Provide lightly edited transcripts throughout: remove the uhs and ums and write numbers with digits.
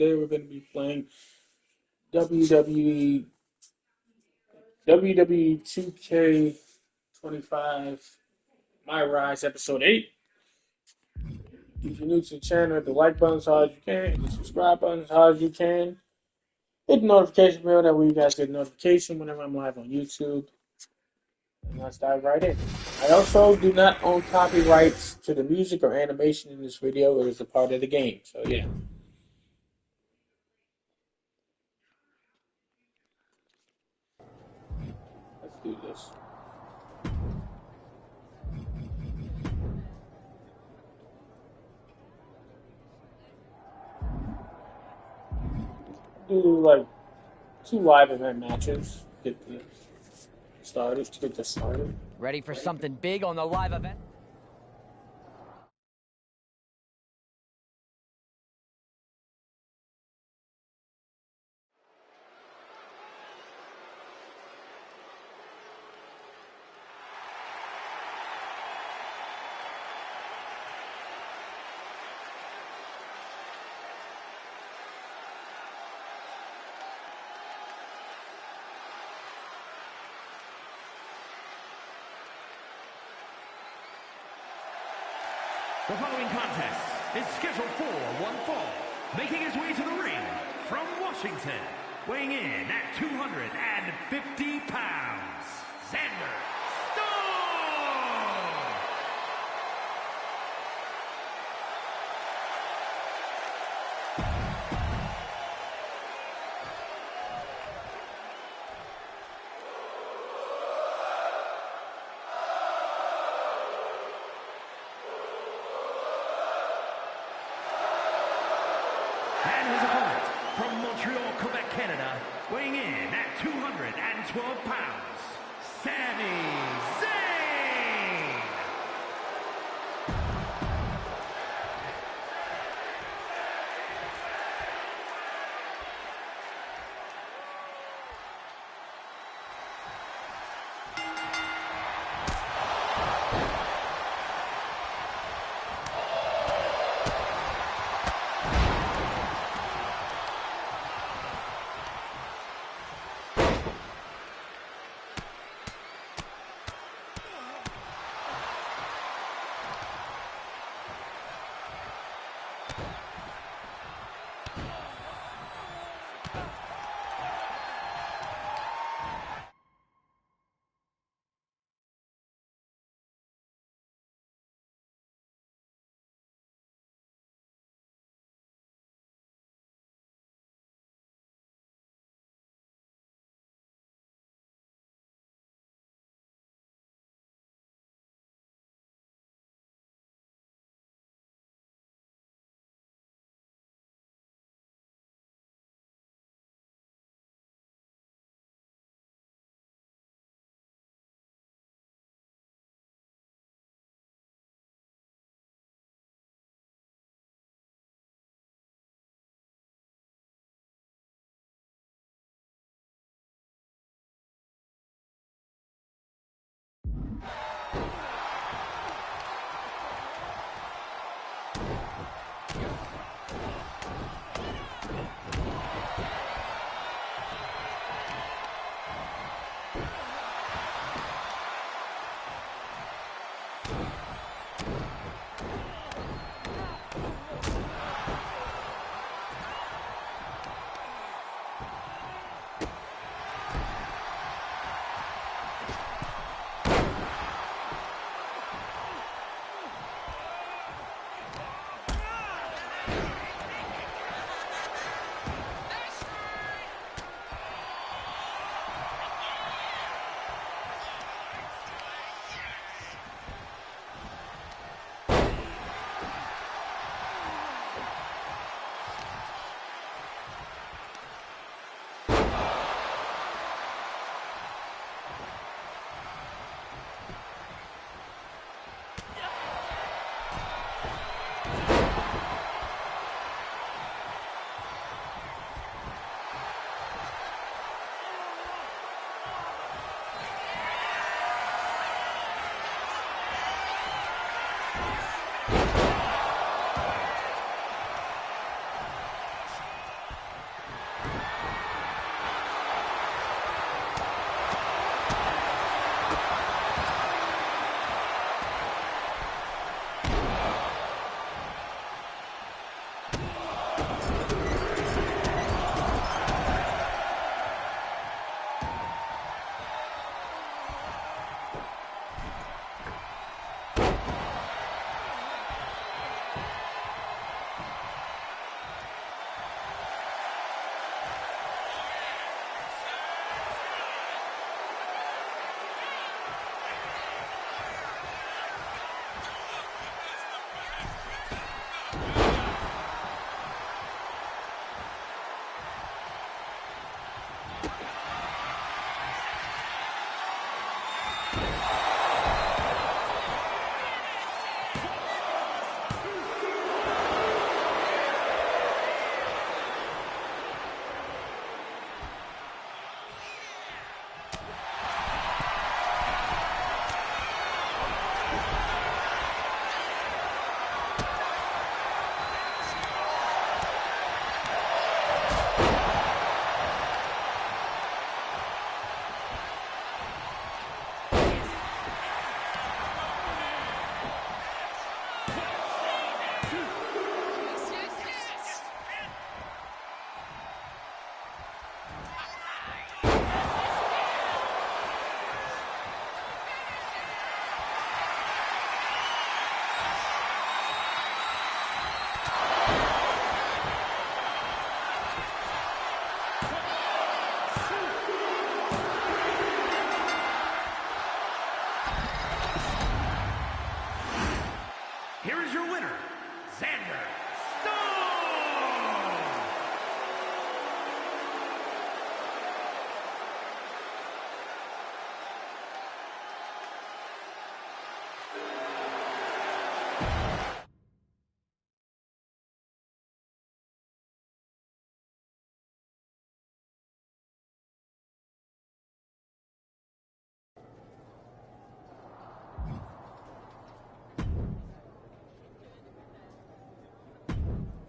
Today we're going to be playing WWE 2K25 My Rise Episode 8. If you're new to the channel, hit the like button as hard as you can, hit the subscribe button as hard as you can, hit the notification bell, that way you guys get a notification whenever I'm live on YouTube. And let's dive right in. I also do not own copyrights to the music or animation in this video. It is a part of the game. So yeah. Let's do this. Do like 2 live event matches. Get this started. Ready for something big on the live event? The following contest is scheduled for one fall. Making his way to the ring from Washington, weighing in at 250 pounds, Xander Stone! And his opponent from Montreal, Quebec, Canada, weighing in at 212 pounds, Sami Zayn!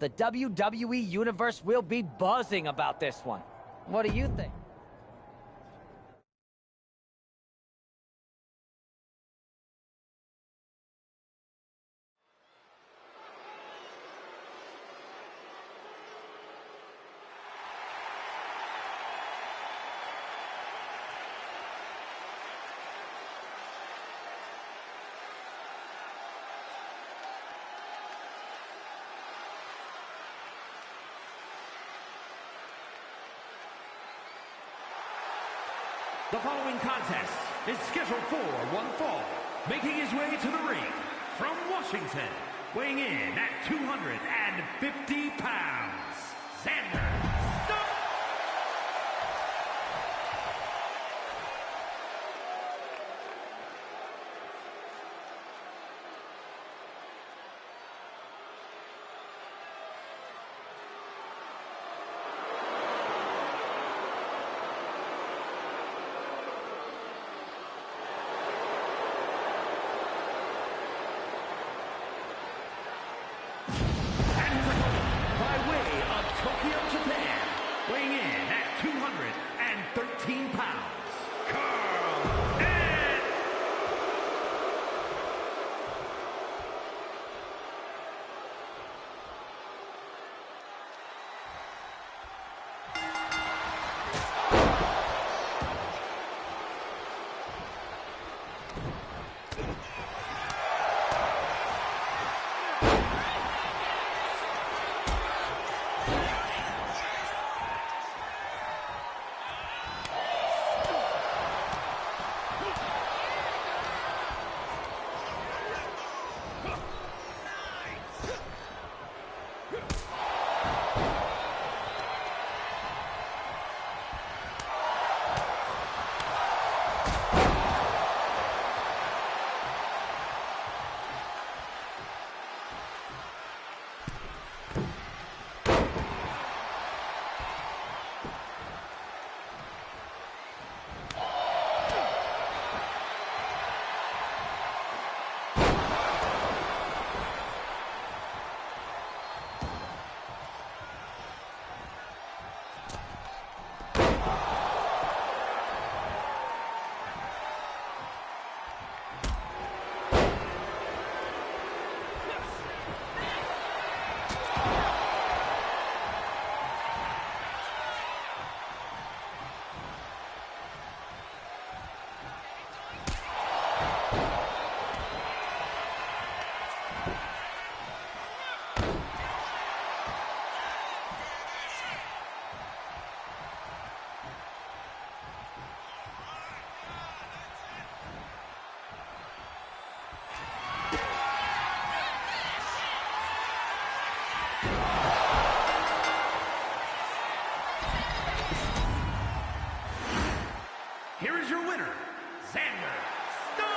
the WWE Universe will be buzzing about this one. What do you think? The following contest is scheduled for one fall, making his way to the ring from Washington, weighing in at 250 pounds, Xander. Weighing in at 213 pounds, Carl Ed. Here is your winner, Xander Stone!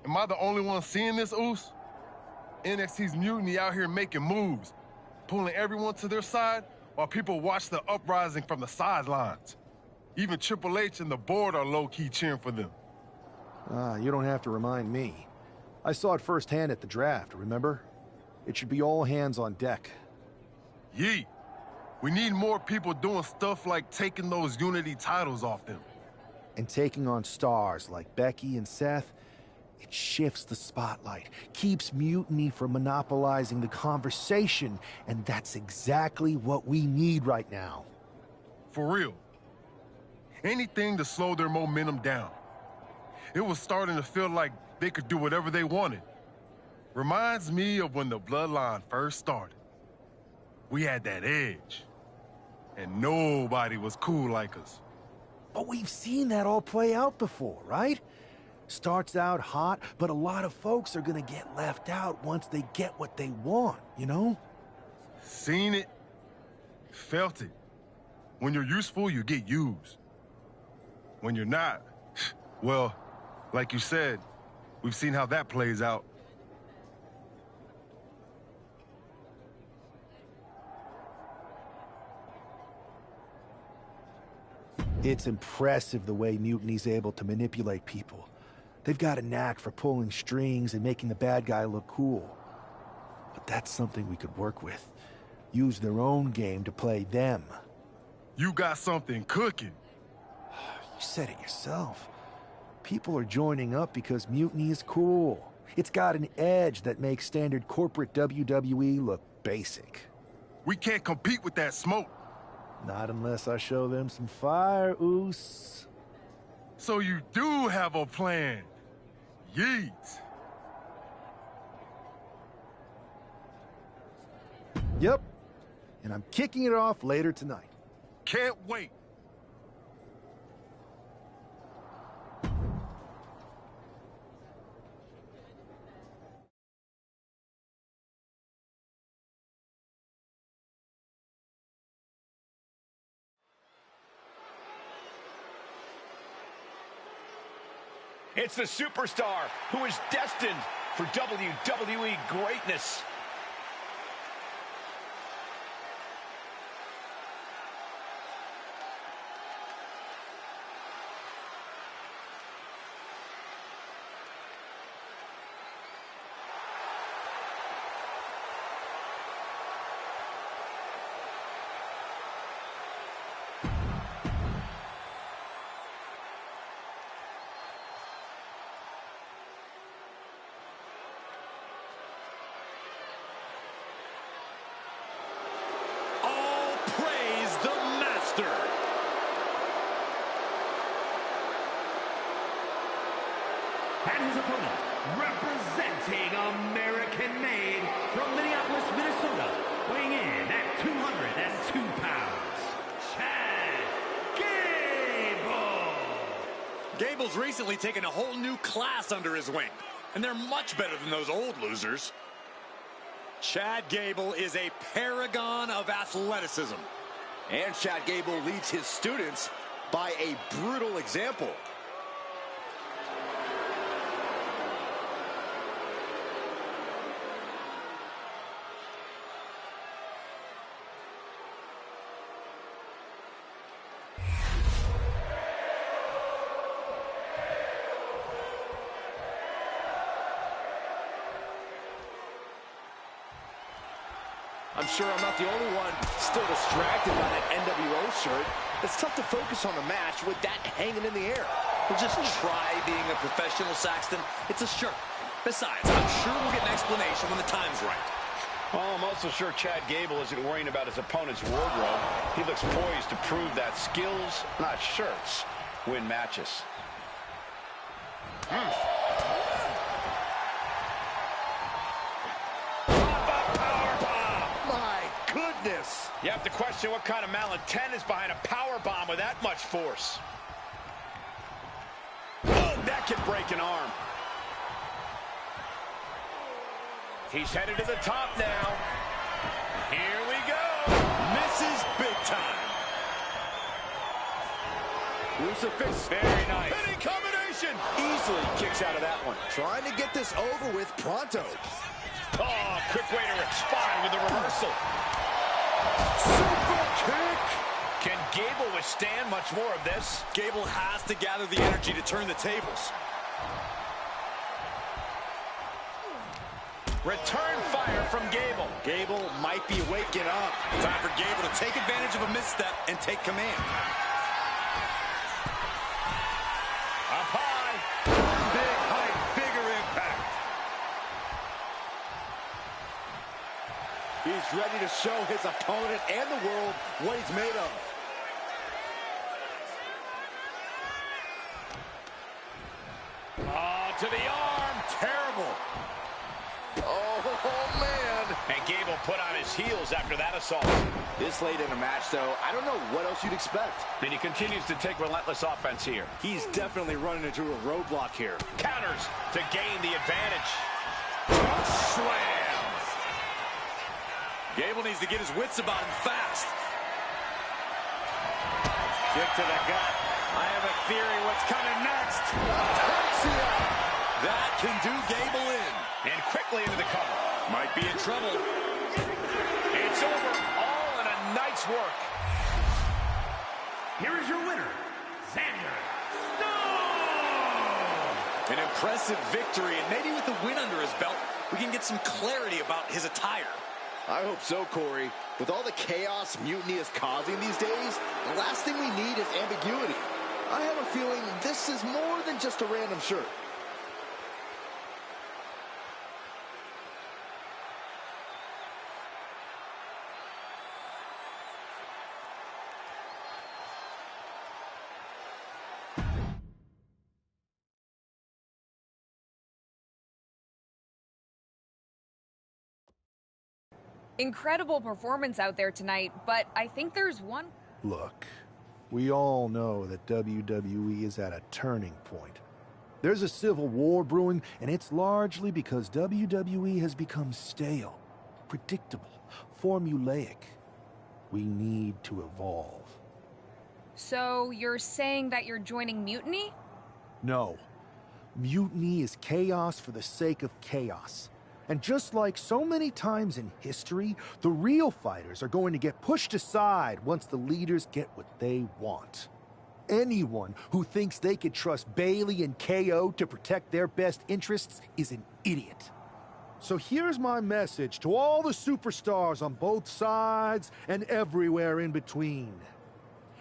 Am I the only one seeing this, Oos? NXT's mutiny out here making moves, pulling everyone to their side while people watch the uprising from the sidelines. Even Triple H and the board are low-key cheering for them. You don't have to remind me. I saw it firsthand at the draft, remember? It should be all hands on deck. Yeet. We need more people doing stuff like taking those Unity titles off them. And taking on stars like Becky and Seth, it shifts the spotlight, keeps Mutiny from monopolizing the conversation, and that's exactly what we need right now. For real. Anything to slow their momentum down. It was starting to feel like they could do whatever they wanted. Reminds me of when the Bloodline first started. We had that edge. And nobody was cool like us. But we've seen that all play out before, right? Starts out hot, but a lot of folks are gonna get left out once they get what they want, you know? Seen it. Felt it. When you're useful, you get used. When you're not, well, like you said, we've seen how that plays out. It's impressive the way Mutiny's able to manipulate people. They've got a knack for pulling strings and making the bad guy look cool. But that's something we could work with. Use their own game to play them. You got something cooking. You said it yourself. People are joining up because Mutiny is cool. It's got an edge that makes standard corporate WWE look basic. We can't compete with that smoke. Not unless I show them some fire, Oos. So you do have a plan. Yeet. Yep. And I'm kicking it off later tonight. Can't wait. It's the superstar who is destined for WWE greatness. Praise the master. And his opponent, representing American-made from Minneapolis, Minnesota, weighing in at 202 pounds, Chad Gable. Gable's recently taken a whole new class under his wing, and they're much better than those old losers. Chad Gable is a paragon of athleticism. And Chad Gable leads his students by a brutal example. I'm sure I'm not the only one still distracted by that NWO shirt. It's tough to focus on the match with that hanging in the air. Well, just try being a professional, Saxton. It's a shirt. Besides, I'm sure we'll get an explanation when the time's right. Well, I'm also sure Chad Gable isn't worrying about his opponent's wardrobe. He looks poised to prove that skills, not shirts, win matches. You have to question what kind of malintent is behind a power bomb with that much force. Oh, that could break an arm. He's headed to the top now. Here we go. Misses big time. Crucifix. Very nice. Hitting combination. Easily kicks out of that one. Trying to get this over with pronto. Oh, quick way to respond with the reversal. Super kick. Can Gable withstand much more of this? Gable has to gather the energy to turn the tables. Return fire from Gable. Gable might be waking up. Time for Gable to take advantage of a misstep and take command. Up high. Big height, bigger impact. He's ready to show his opponent and the world what he's made of. Oh, to the arm. Terrible. Oh, man. And Gable put on his heels after that assault. This late in the match, though, I don't know what else you'd expect. And he continues to take relentless offense here. He's definitely running into a roadblock here. Counters to gain the advantage. Slam. Gable needs to get his wits about him fast. Kick to the gut. I have a theory what's coming next. That can do Gable in. And quickly into the cover. Might be in trouble. It's over. All in a night's work. Here is your winner, An impressive victory, and maybe with the win under his belt, we can get some clarity about his attire. I hope so, Corey. With all the chaos Mutiny is causing these days, the last thing we need is ambiguity. I have a feeling this is more than just a random shirt. Incredible performance out there tonight, but I think there's one... Look, we all know that WWE is at a turning point. There's a civil war brewing, and it's largely because WWE has become stale, predictable, formulaic. We need to evolve. So you're saying that you're joining Mutiny? No. Mutiny is chaos for the sake of chaos. And just like so many times in history, the real fighters are going to get pushed aside once the leaders get what they want. Anyone who thinks they could trust Bailey and KO to protect their best interests is an idiot. So here's my message to all the superstars on both sides and everywhere in between.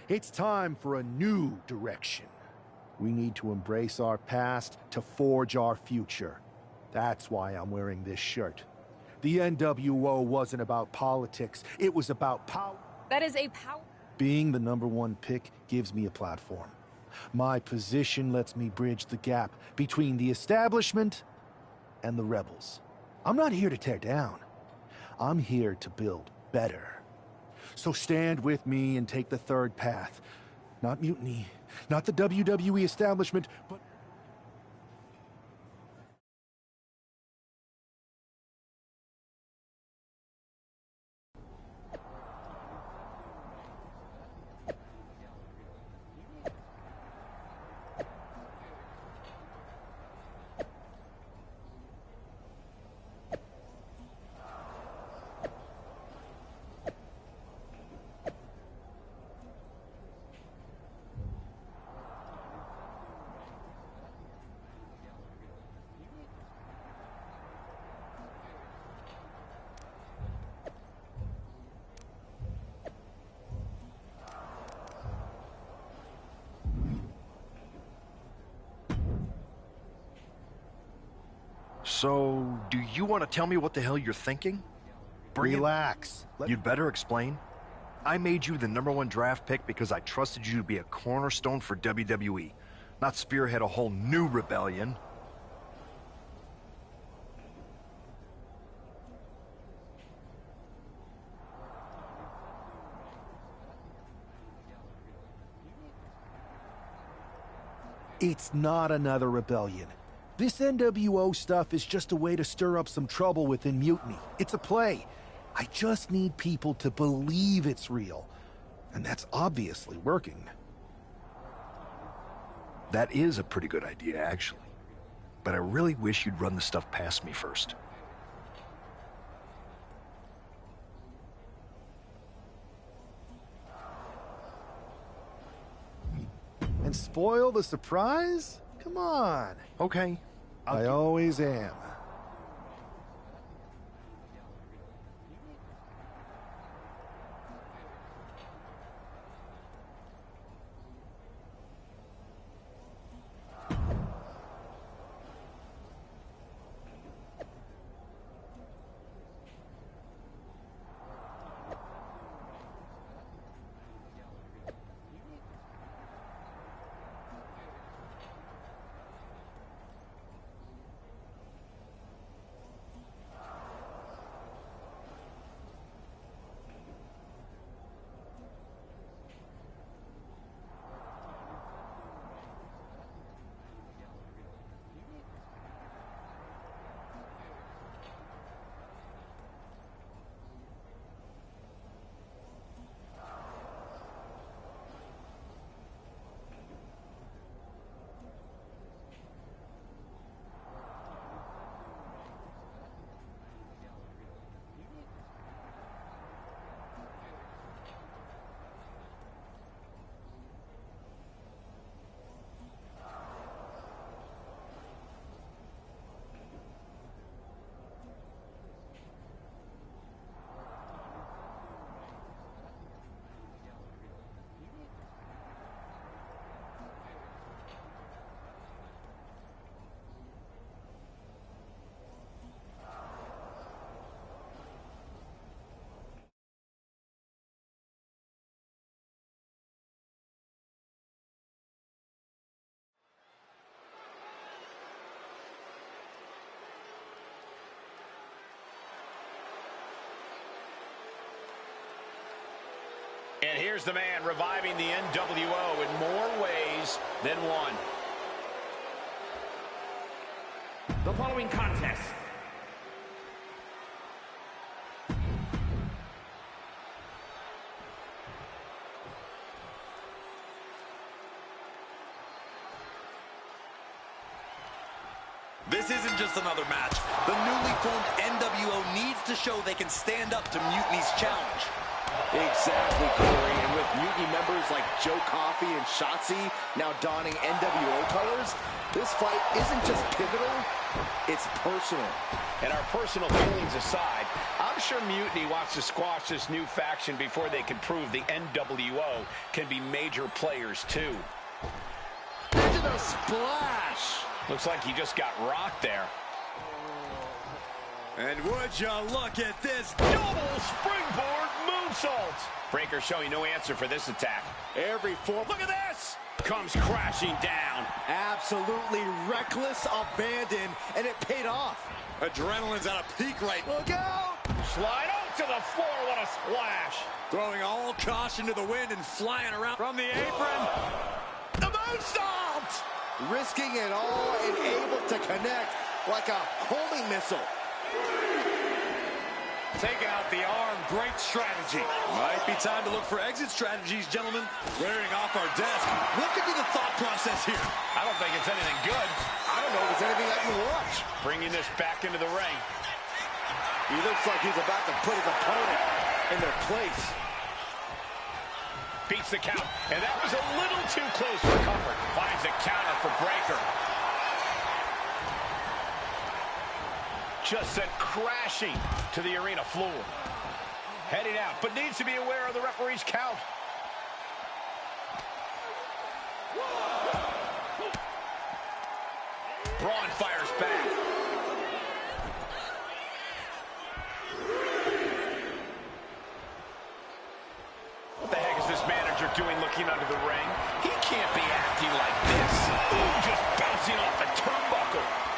It's time for a new direction. We need to embrace our past to forge our future. That's why I'm wearing this shirt. The NWO wasn't about politics. It was about power. That is a power... Being the #1 pick gives me a platform. My position lets me bridge the gap between the establishment and the rebels. I'm not here to tear down. I'm here to build better. So stand with me and take the third path. Not Mutiny, not the WWE establishment, but... So, do you want to tell me what the hell you're thinking? Relax. You'd better explain. I made you the #1 draft pick because I trusted you to be a cornerstone for WWE, not spearhead a whole new rebellion. It's not another rebellion. This NWO stuff is just a way to stir up some trouble within Mutiny. It's a play. I just need people to believe it's real. And that's obviously working. That is a pretty good idea, actually. But I really wish you'd run the stuff past me first. And spoil the surprise? Come on. Okay. I always am. And here's the man reviving the NWO in more ways than one. The following contest This isn't just another match. The newly formed NWO needs to show they can stand up to Mutiny's challenge. Exactly, Corey. And with Mutiny members like Joe Coffey and Shotzi now donning NWO colors, this fight isn't just pivotal, it's personal. And our personal feelings aside, I'm sure Mutiny wants to squash this new faction before they can prove the NWO can be major players too. Into the splash! Looks like he just got rocked there. And would you look at this double Springboard moonsault. Breaker showing no answer for this attack. every form. Look at this! Comes crashing down. Absolutely reckless abandon, and it paid off. Adrenaline's at a peak right. Look out! Slide out to the floor. What a splash. Throwing all caution to the wind and flying around from the apron. The moonsault! Risking it all and able to connect like a homing missile. Taking out the arm, great strategy. Might be time to look for exit strategies, gentlemen. Clearing off our desk. What could be the thought process here? I don't think it's anything good. I don't know if it's anything I can watch. Bringing this back into the ring. He looks like he's about to put his opponent in their place. Beats the count, and that was a little too close for comfort. Finds a counter for Breaker. Just sent crashing to the arena floor. Heading out, but needs to be aware of the referee's count. Braun fires back. What the heck is this manager doing looking under the ring? He can't be acting like this. Ooh, just bouncing off the turnbuckle.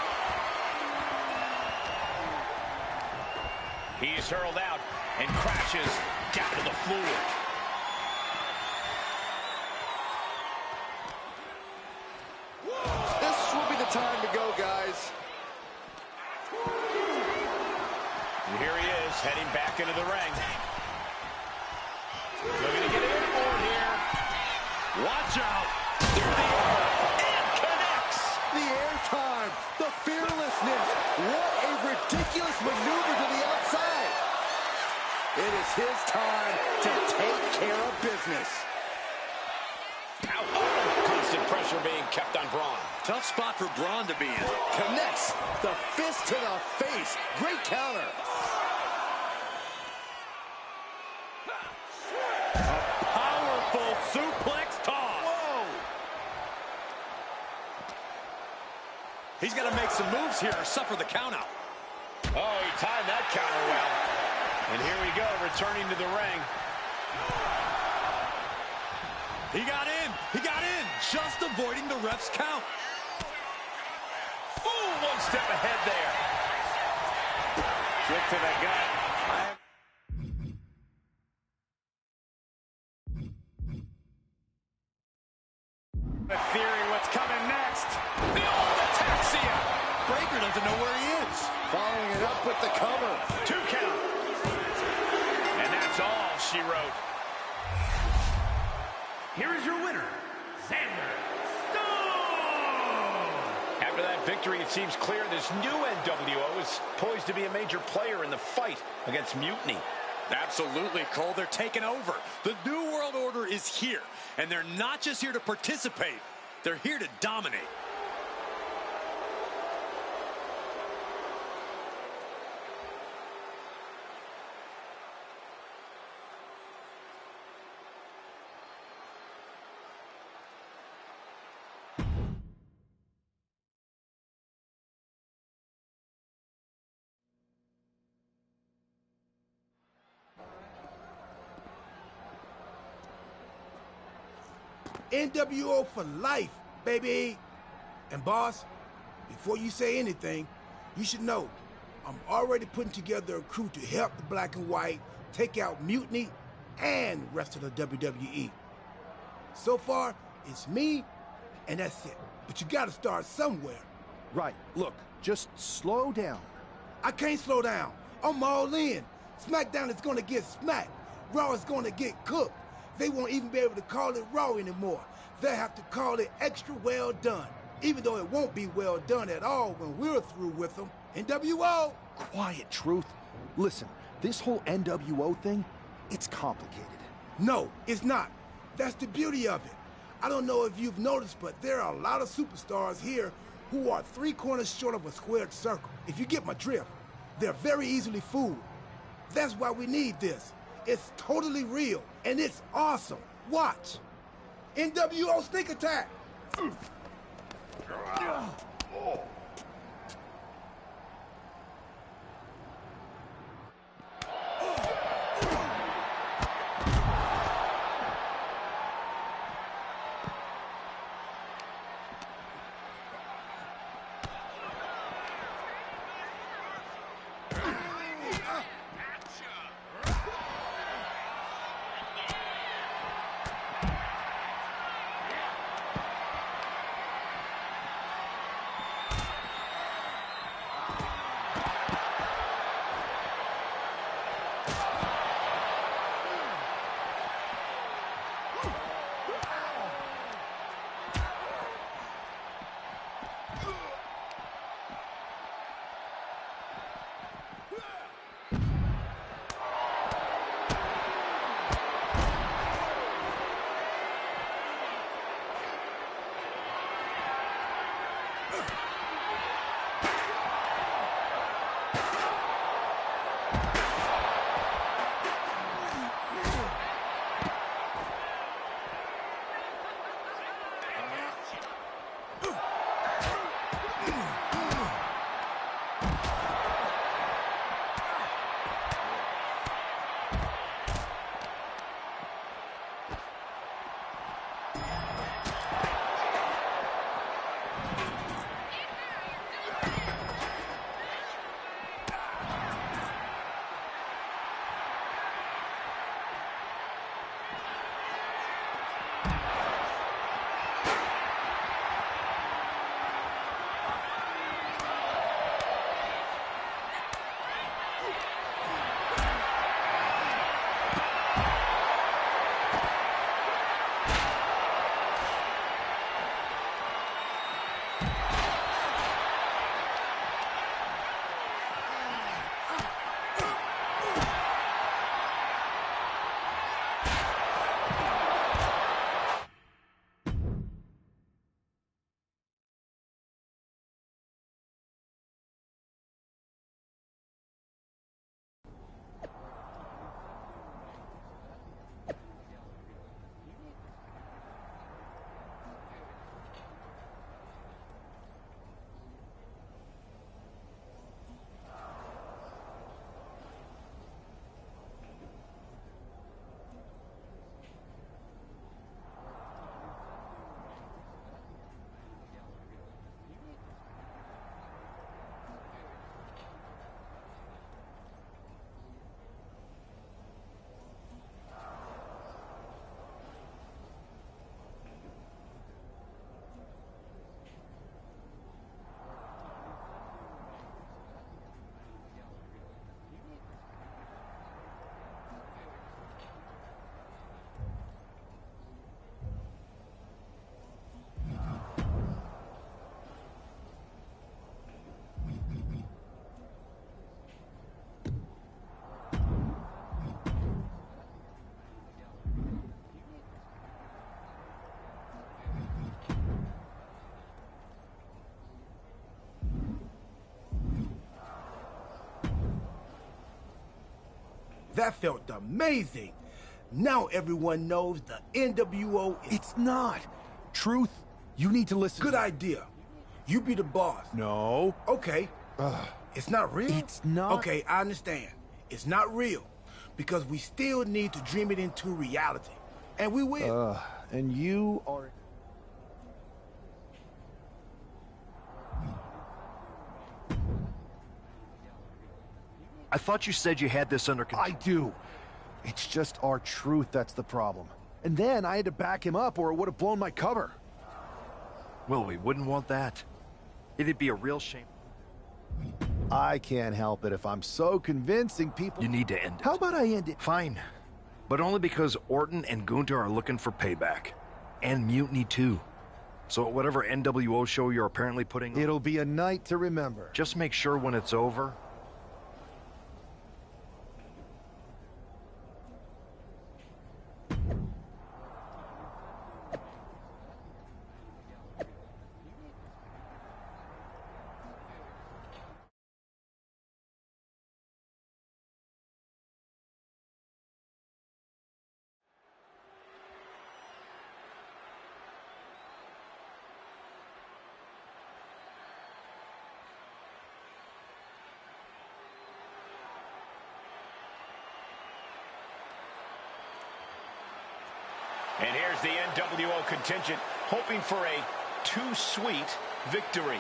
He's hurled out and crashes down to the floor. This will be the time to go, guys. And here he is, heading back into the ring. Looking to get airborne here. Watch out! And connects. The airtime, the fearlessness. What a ridiculous maneuver to the outside. It is his time to take care of business. Out. Constant pressure being kept on Braun. Tough spot for Braun to be in. Connects the fist to the face. Great counter. Powerful suplex toss. Whoa. He's got to make some moves here or suffer the count out. Oh, he timed that counter well. And here we go, returning to the ring. He got in. He got in. Just avoiding the ref's count. Ooh, one step ahead there. Kick to the gut. Fearing what's coming next. The old ataxia. Breaker doesn't know where he is. Following it up with the cover. 2 count. And that's all she wrote. Here is your winner, Xander Stone! After that victory, it seems clear this new NWO is poised to be a major player in the fight against Mutiny. Absolutely, Cole. They're taking over. The New World Order is here. And they're not just here to participate. They're here to dominate. NWO for life, baby. And boss, before you say anything, you should know I'm already putting together a crew to help the Black and White take out Mutiny and rest of the WWE. So far, it's me, and that's it. But you gotta start somewhere. Right, look, just slow down. I can't slow down. I'm all in. SmackDown is gonna get smacked. Raw is gonna get cooked. They won't even be able to call it Raw anymore. They'll have to call it extra well done. Even though it won't be well done at all when we're through with them. NWO! Quiet, Truth. Listen, this whole NWO thing, it's complicated. No, it's not. That's the beauty of it. I don't know if you've noticed, but there are a lot of superstars here who are 3 corners short of a squared circle. If you get my drift, they're very easily fooled. That's why we need this. It's totally real, and it's awesome. Watch. NWO sneak attack. That felt amazing. Now everyone knows the NWO is... It's not. Truth, you need to listen. Good idea. You be the boss. No. Okay. It's not real? It's not. Okay, I understand. It's not real. Because we still need to dream it into reality. And we will. And you are... I thought you said you had this under control. I do. It's just our truth that's the problem. And then I had to back him up or it would have blown my cover. Well, we wouldn't want that. It'd be a real shame. I can't help it if I'm so convincing people... You need to end it. How about I end it? Fine. But only because Orton and Gunther are looking for payback. And Mutiny too. So at whatever NWO show you're apparently putting on, It'll be a night to remember. just make sure when it's over, And here's the NWO contingent, hoping for a too sweet victory.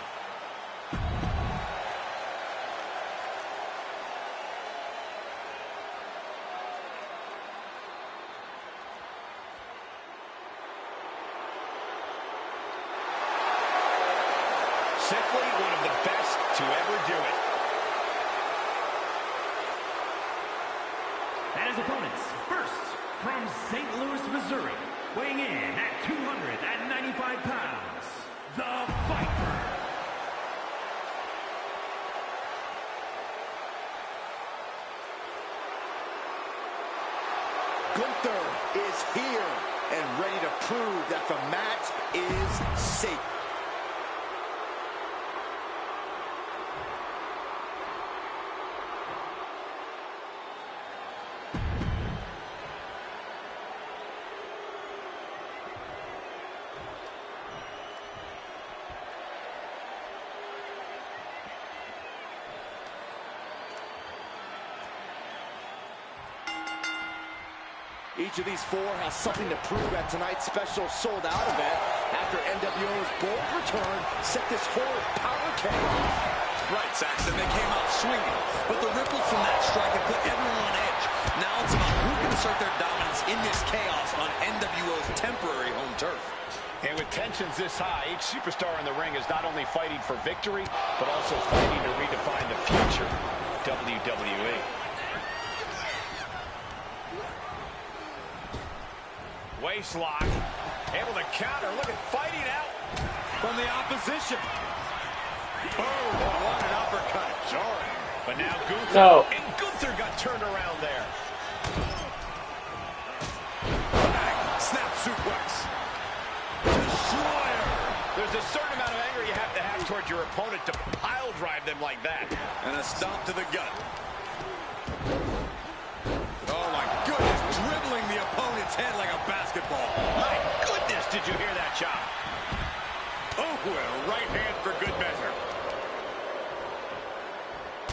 Simply one of the best to ever do it. And his opponents, first, from St. Louis, Missouri, weighing in at 295 pounds, the Viper. Gunther is here and ready to prove that the match is safe. Each of these four has something to prove at tonight's special sold-out event after NWO's bold return set this horrid power chaos. Right, Saxton, they came out swinging, but the ripples from that strike have put everyone on edge. Now it's about who can assert their dominance in this chaos on NWO's temporary home turf. And with tensions this high, each superstar in the ring is not only fighting for victory, but also fighting to redefine the future of WWE. Waistlock, able to counter, look at fighting out From the opposition. Oh, what an uppercut. Jarring. But now Gunther, No. and Gunther got turned around there. Bang. Snap suplex. Destroyer. There's a certain amount of anger you have to have towards your opponent to pile drive them like that. And a stomp to the gut. Oh, my goodness. Dribbling the opponent's head like a basketball. My goodness, did you hear that chop? Oh, well, right hand for good measure.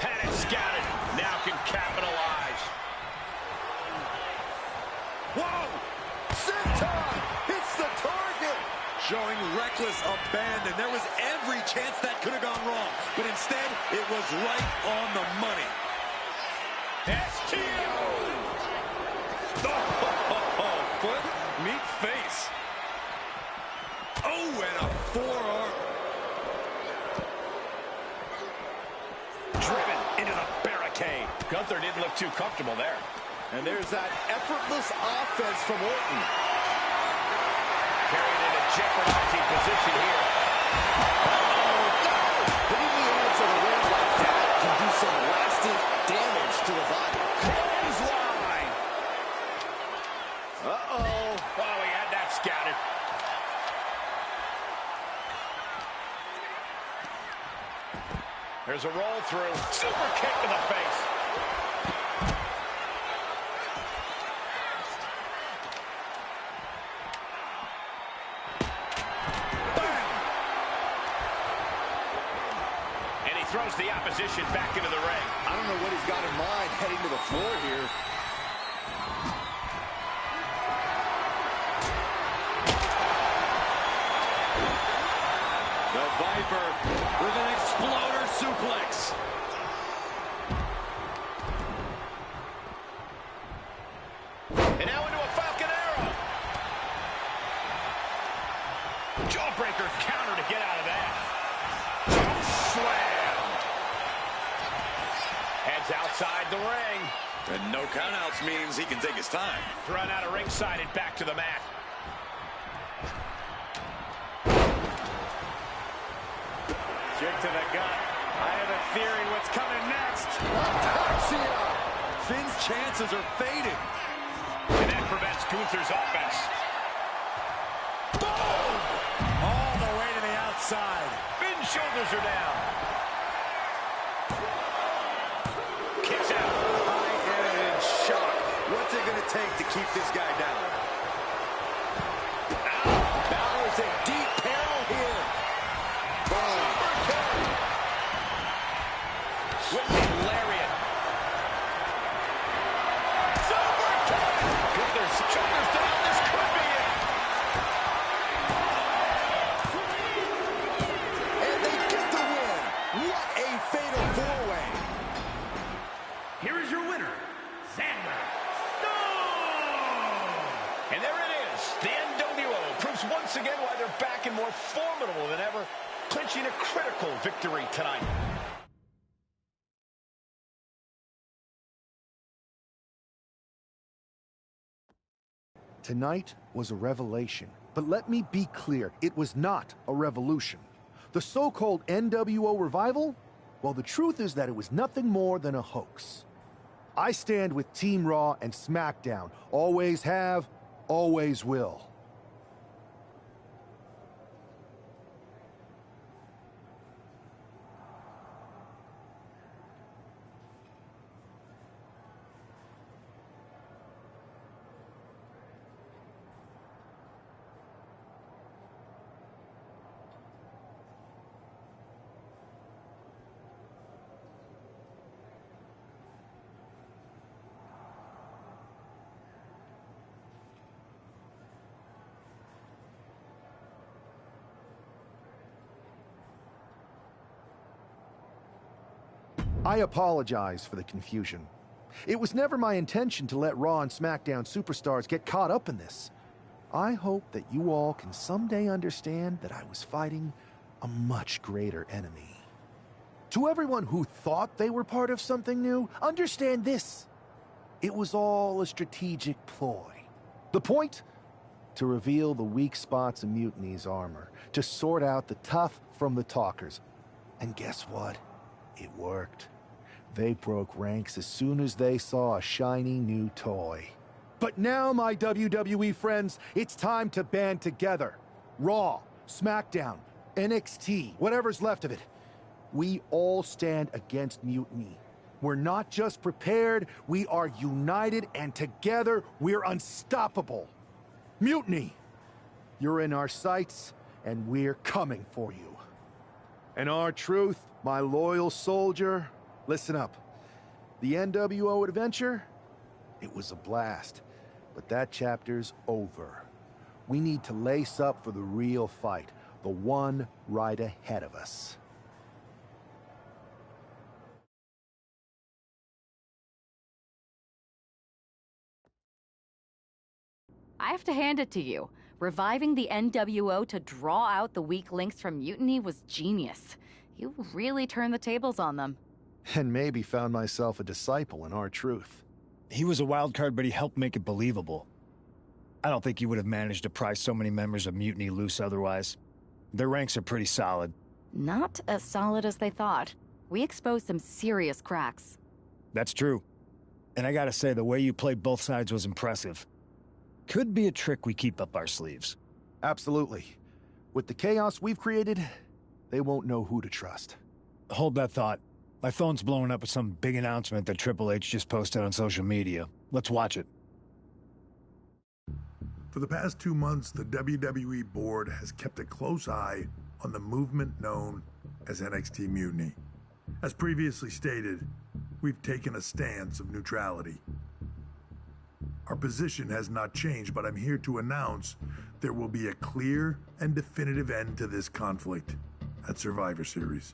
Had it scouted, now can capitalize. Whoa! Senton hits the target. Showing reckless abandon. There was every chance that could have gone wrong. But instead, it was right on the money. STO! Oh, foot meet face. Oh, and a forearm. Driven into the barricade. Gunther didn't look too comfortable there. And there's that effortless offense from Orton. Carried in a jeopardizing position here. Hitting the edge of the ring like that can do some lasting damage to the body. Clothesline. Uh-oh. Oh, he had that scouted. There's a roll through. Super kick to the face. Bam! And he throws the opposition back into the ring. I don't know what he's got in mind heading to the floor here. The Viper with an exploder suplex. Jawbreaker counter to get out of that. Choke slam. Heads outside the ring. And no countouts means he can take his time. Run out of ringside and back to the mat. Kick to the gut. I have a theory what's coming next. Finn's chances are fading. And that prevents Gunther's offense. Boom! All the way to the outside. Finn's shoulders are down. Kicks out. I am in shock. What's it going to take to keep this guy down? Balor's in deep peril here. Boom. Whipping lariat. Super kick. Gunther's shoulders down. This could be it. And they get the win. What a fatal four-way. Here is your winner, Xander Stone! And there it is. The NWO proves once again why they're back and more formidable than ever, clinching a critical victory tonight. Tonight was a revelation. But let me be clear, it was not a revolution. The so-called NWO revival? Well, the truth is that it was nothing more than a hoax. I stand with Team Raw and SmackDown. Always have, always will. I apologize for the confusion. It was never my intention to let Raw and SmackDown superstars get caught up in this. I hope that you all can someday understand that I was fighting a much greater enemy. To everyone who thought they were part of something new, understand this. It was all a strategic ploy. The point? To reveal the weak spots in Mutiny's armor, to sort out the tough from the talkers. And guess what? It worked. They broke ranks as soon as they saw a shiny new toy. But now, my WWE friends, it's time to band together. Raw, SmackDown, NXT, whatever's left of it. We all stand against mutiny. We're not just prepared, we are united, and together we're unstoppable. Mutiny! You're in our sights, and we're coming for you. And our truth, my loyal soldier, listen up. The NWO adventure, it was a blast, but that chapter's over. We need to lace up for the real fight, the one right ahead of us. I have to hand it to you. Reviving the NWO to draw out the weak links from Mutiny was genius. You really turned the tables on them. And maybe found myself a disciple in our truth. He was a wild card, but he helped make it believable. I don't think he would have managed to pry so many members of Mutiny loose otherwise. Their ranks are pretty solid. Not as solid as they thought. We exposed some serious cracks. That's true. And I gotta say, the way you played both sides was impressive. Could be a trick we keep up our sleeves. Absolutely. With the chaos we've created, they won't know who to trust. Hold that thought. My phone's blowing up with some big announcement that Triple H just posted on social media. Let's watch it. For the past 2 months, the WWE board has kept a close eye on the movement known as NXT Mutiny. As previously stated, we've taken a stance of neutrality. Our position has not changed, but I'm here to announce there will be a clear and definitive end to this conflict at Survivor Series.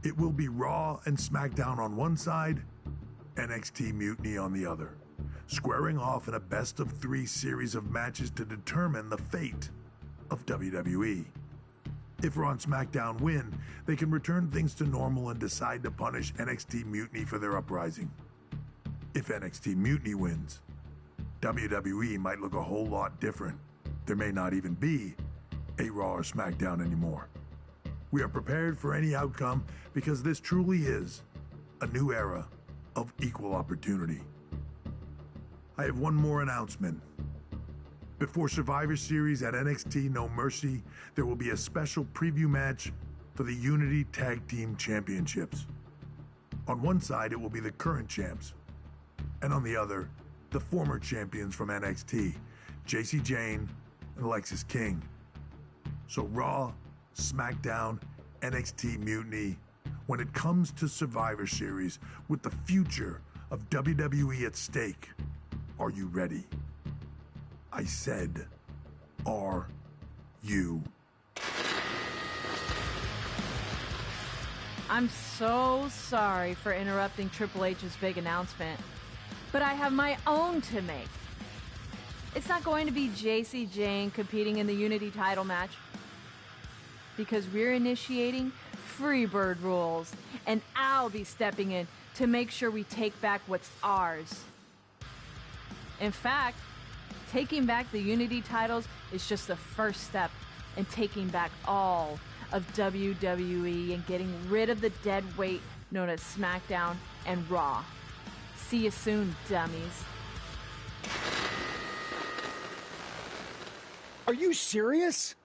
It will be Raw and SmackDown on one side, NXT Mutiny on the other, squaring off in a best-of-3 series of matches to determine the fate of WWE. If Raw and SmackDown win, they can return things to normal and decide to punish NXT Mutiny for their uprising. If NXT Mutiny wins, WWE might look a whole lot different. There may not even be a Raw or SmackDown anymore. We are prepared for any outcome because this truly is a new era of equal opportunity. I have one more announcement. Before Survivor Series at NXT No Mercy, there will be a special preview match for the Unity Tag Team Championships. On one side, it will be the current champs, and on the other, the former champions from NXT, JC Jane and Alexis King. So Raw, SmackDown, NXT Mutiny, when it comes to Survivor Series with the future of WWE at stake, are you ready? I said, are you? I'm so sorry for interrupting Triple H's big announcement, but I have my own to make. It's not going to be JC Jane competing in the Unity title match, because we're initiating Freebird rules, and I'll be stepping in to make sure we take back what's ours. In fact, taking back the Unity titles is just the first step in taking back all of WWE and getting rid of the dead weight known as SmackDown and Raw. See you soon, dummies. Are you serious?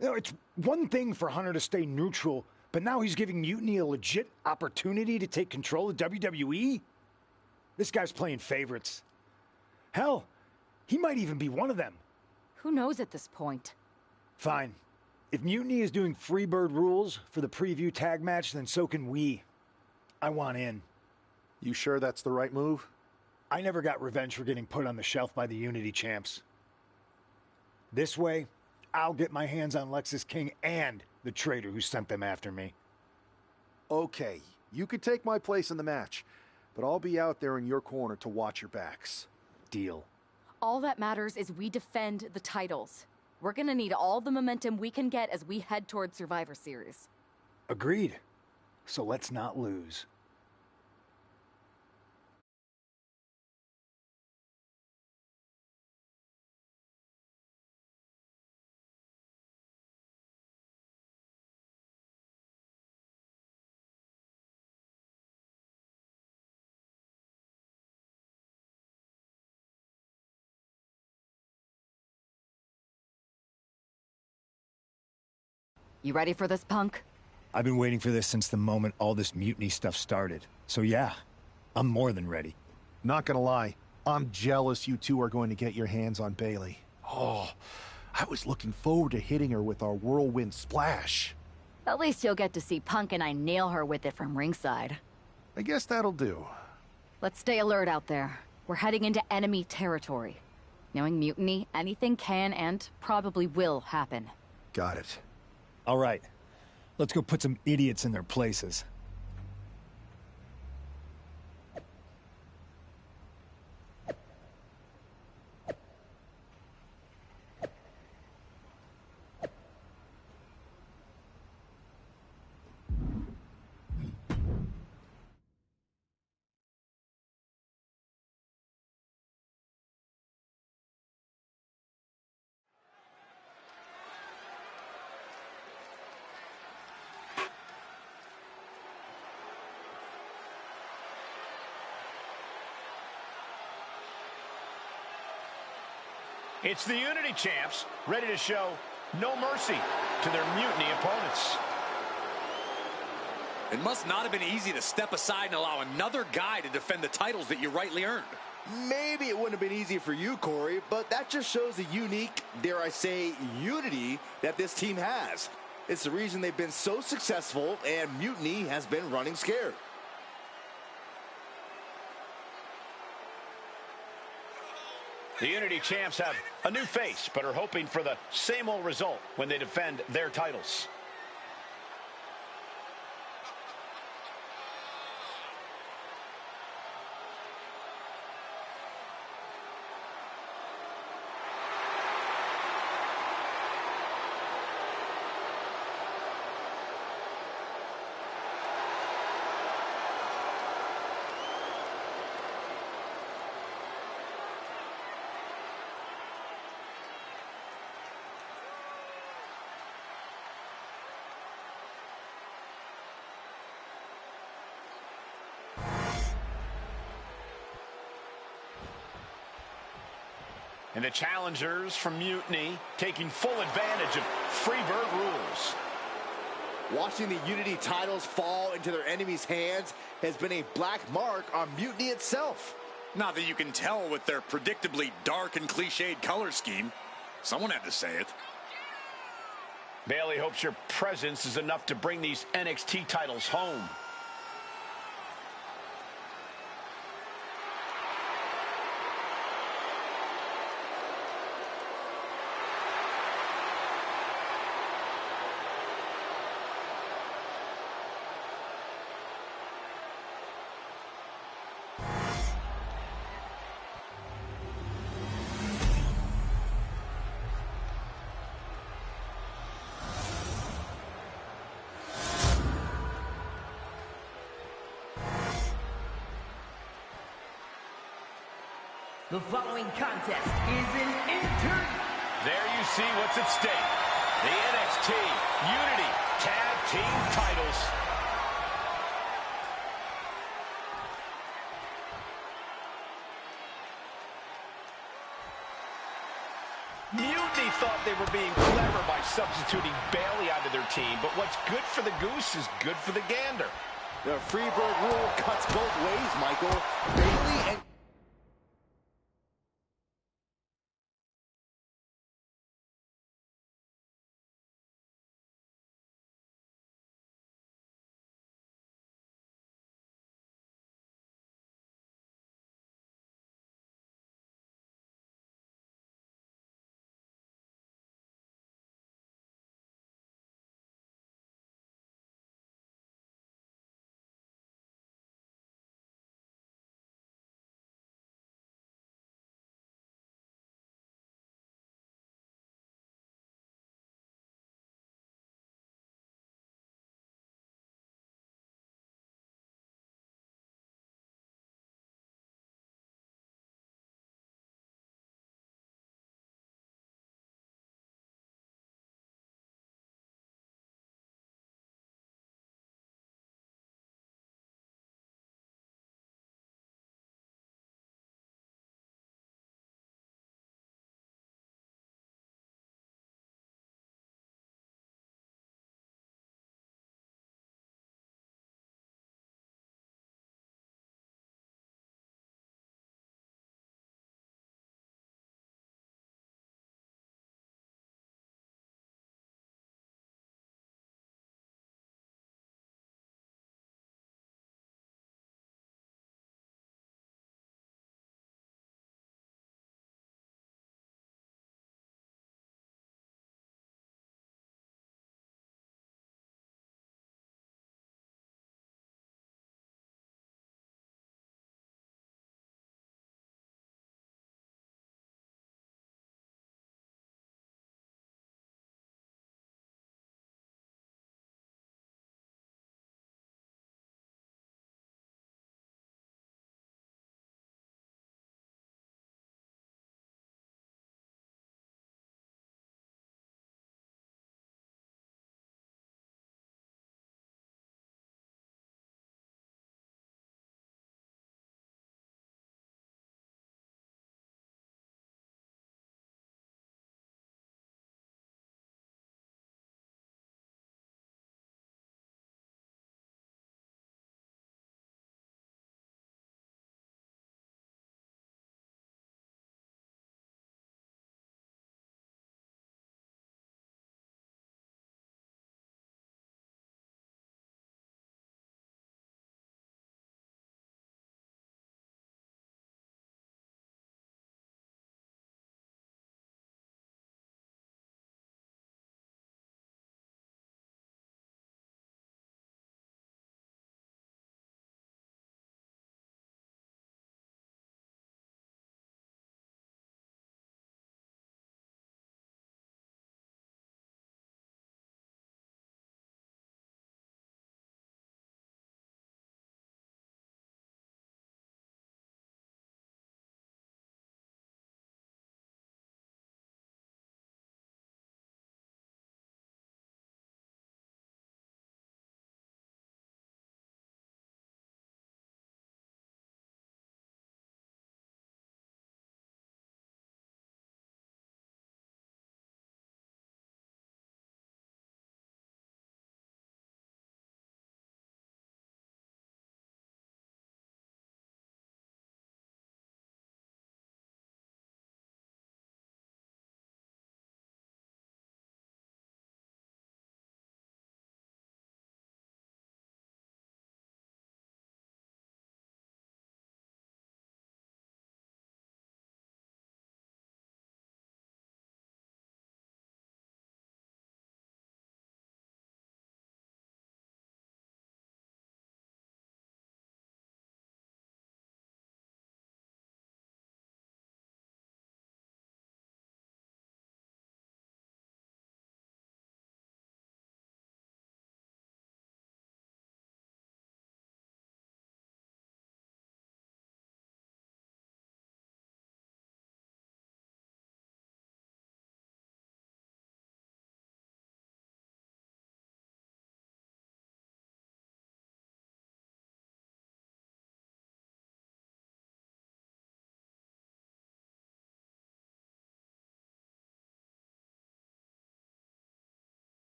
You know, it's one thing for Hunter to stay neutral, but now he's giving Mutiny a legit opportunity to take control of WWE? This guy's playing favorites. Hell, he might even be one of them. Who knows at this point? Fine. If Mutiny is doing Freebird rules for the preview tag match, then so can we. I want in. You sure that's the right move? I never got revenge for getting put on the shelf by the Unity champs. This way, I'll get my hands on Lexis King and the traitor who sent them after me. Okay, you could take my place in the match, but I'll be out there in your corner to watch your backs. Deal. All that matters is we defend the titles. We're gonna need all the momentum we can get as we head toward Survivor Series. Agreed. So let's not lose. You ready for this, punk? I've been waiting for this since the moment all this mutiny stuff started. So yeah, I'm more than ready. Not gonna lie, I'm jealous you two are going to get your hands on Bailey. Oh, I was looking forward to hitting her with our whirlwind splash. At least you'll get to see Punk and I nail her with it from ringside. I guess that'll do. Let's stay alert out there. We're heading into enemy territory. Knowing Mutiny, anything can and probably will happen. Got it. All right, let's go put some idiots in their places. It's the Unity champs, ready to show no mercy to their Mutiny opponents. It must not have been easy to step aside and allow another guy to defend the titles that you rightly earned. Maybe it wouldn't have been easy for you, Corey, but that just shows the unique, dare I say, unity that this team has. It's the reason they've been so successful, and Mutiny has been running scared. The Unity champs have a new face, but are hoping for the same old result when they defend their titles. And the challengers from Mutiny taking full advantage of Freebird rules. Watching the Unity titles fall into their enemies' hands has been a black mark on Mutiny itself. Not that you can tell with their predictably dark and cliched color scheme. Someone had to say it. Bailey hopes your presence is enough to bring these NXT titles home. The following contest is an There you see what's at stake. The NXT Unity Tag Team titles. Mutiny thought they were being clever by substituting Bailey onto their team, but what's good for the goose is good for the gander. The Freebird rule cuts both ways, Michael. Bailey and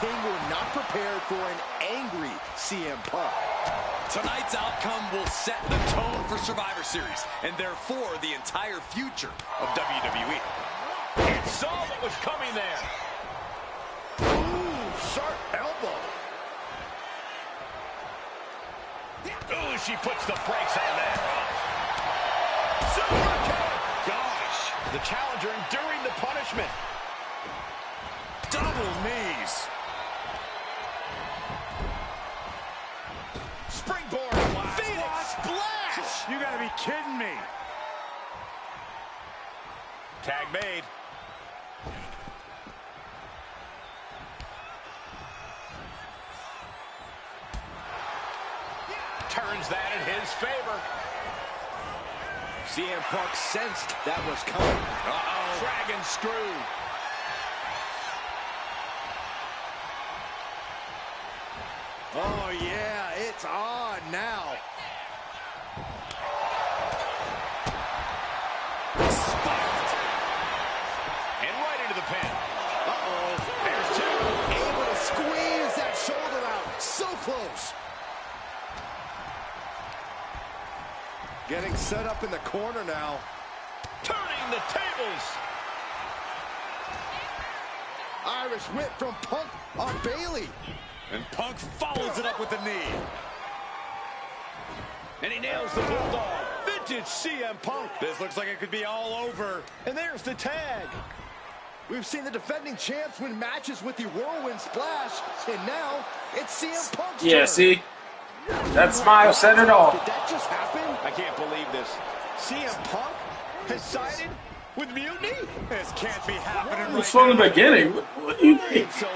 King were not prepared for an angry CM Punk. Tonight's outcome will set the tone for Survivor Series, and therefore the entire future of WWE. It saw what was coming there. Ooh, sharp elbow. Ooh, she puts the brakes on that. Super kick! Gosh, the challenger enduring the punishment. Double knees. Springboard. Wow. Phoenix splash. You gotta be kidding me. Tag made. Turns that in his favor. CM Punk sensed that was coming. Uh-oh. Dragon screw. Oh, yeah, it's on now. Spiked. And right into the pin. Uh-oh. There's two. Able to squeeze that shoulder out. So close. Getting set up in the corner now. Turning the tables. Irish whip from Punk on Bailey. And Punk follows it up with the knee. And he nails the bulldog. Vintage CM Punk. This looks like it could be all over. And there's the tag. We've seen the defending champs win matches with the whirlwind splash, and now it's CM Punk's turn. See? That smile said it all. Did that just happen? I can't believe this. CM Punk has sided with Mutiny? This can't be happening It was right from now. the beginning. What do you think? It's over.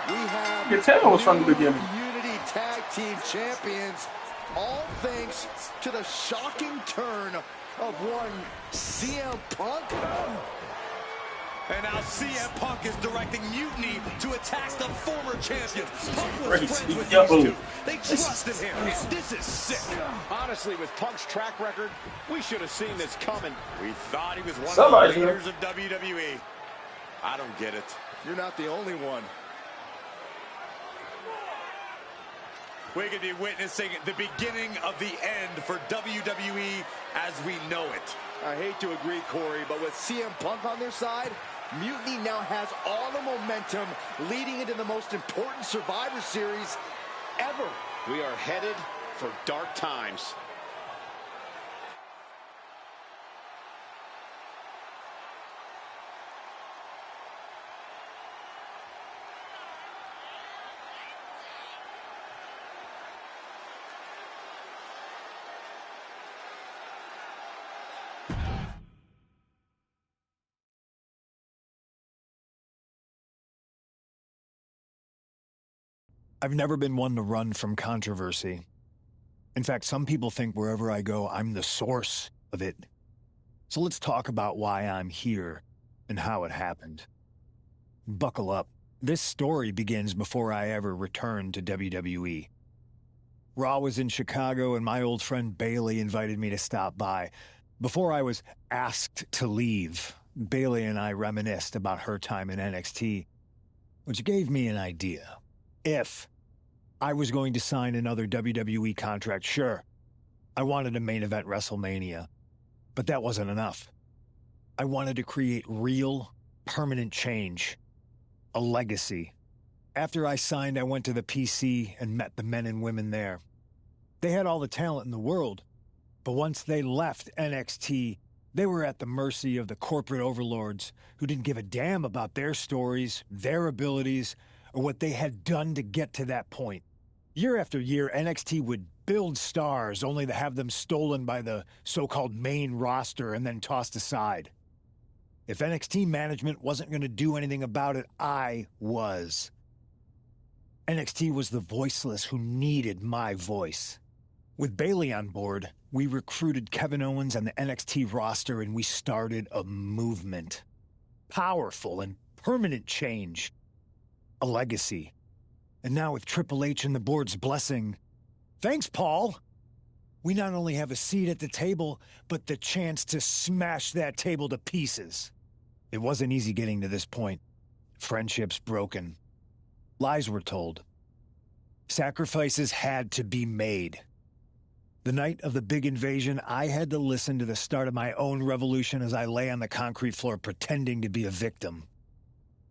We have You can tell it was from the beginning. Unity Tag Team Champions, all thanks to the shocking turn of one CM Punk. And now CM Punk is directing Mutiny to attack the former champions. Punk was friends with these two. They trusted him. This is sick. Honestly, with Punk's track record, we should have seen this coming. We thought he was one Somebody of the leaders of WWE. I don't get it. You're not the only one. We could be witnessing the beginning of the end for WWE as we know it. I hate to agree, Corey, but with CM Punk on their side, Mutiny now has all the momentum leading into the most important Survivor Series ever. We are headed for dark times. I've never been one to run from controversy. In fact, some people think wherever I go, I'm the source of it. So let's talk about why I'm here and how it happened. Buckle up. This story begins before I ever returned to WWE. Raw was in Chicago and my old friend Bailey invited me to stop by. Before I was asked to leave, Bailey and I reminisced about her time in NXT, which gave me an idea. If I was going to sign another WWE contract, sure, I wanted to main event WrestleMania, but that wasn't enough. I wanted to create real, permanent change, a legacy. After I signed, I went to the PC and met the men and women there. They had all the talent in the world, but once they left NXT, they were at the mercy of the corporate overlords who didn't give a damn about their stories, their abilities, or what they had done to get to that point. Year after year, NXT would build stars only to have them stolen by the so-called main roster and then tossed aside. If NXT management wasn't going to do anything about it, I was. NXT was the voiceless who needed my voice. With Bailey on board, we recruited Kevin Owens and the NXT roster and we started a movement. Powerful and permanent change. A legacy. And now with Triple H and the board's blessing, thanks, Paul! We not only have a seat at the table, but the chance to smash that table to pieces. It wasn't easy getting to this point. Friendships broken. Lies were told. Sacrifices had to be made. The night of the big invasion, I had to listen to the start of my own revolution as I lay on the concrete floor pretending to be a victim.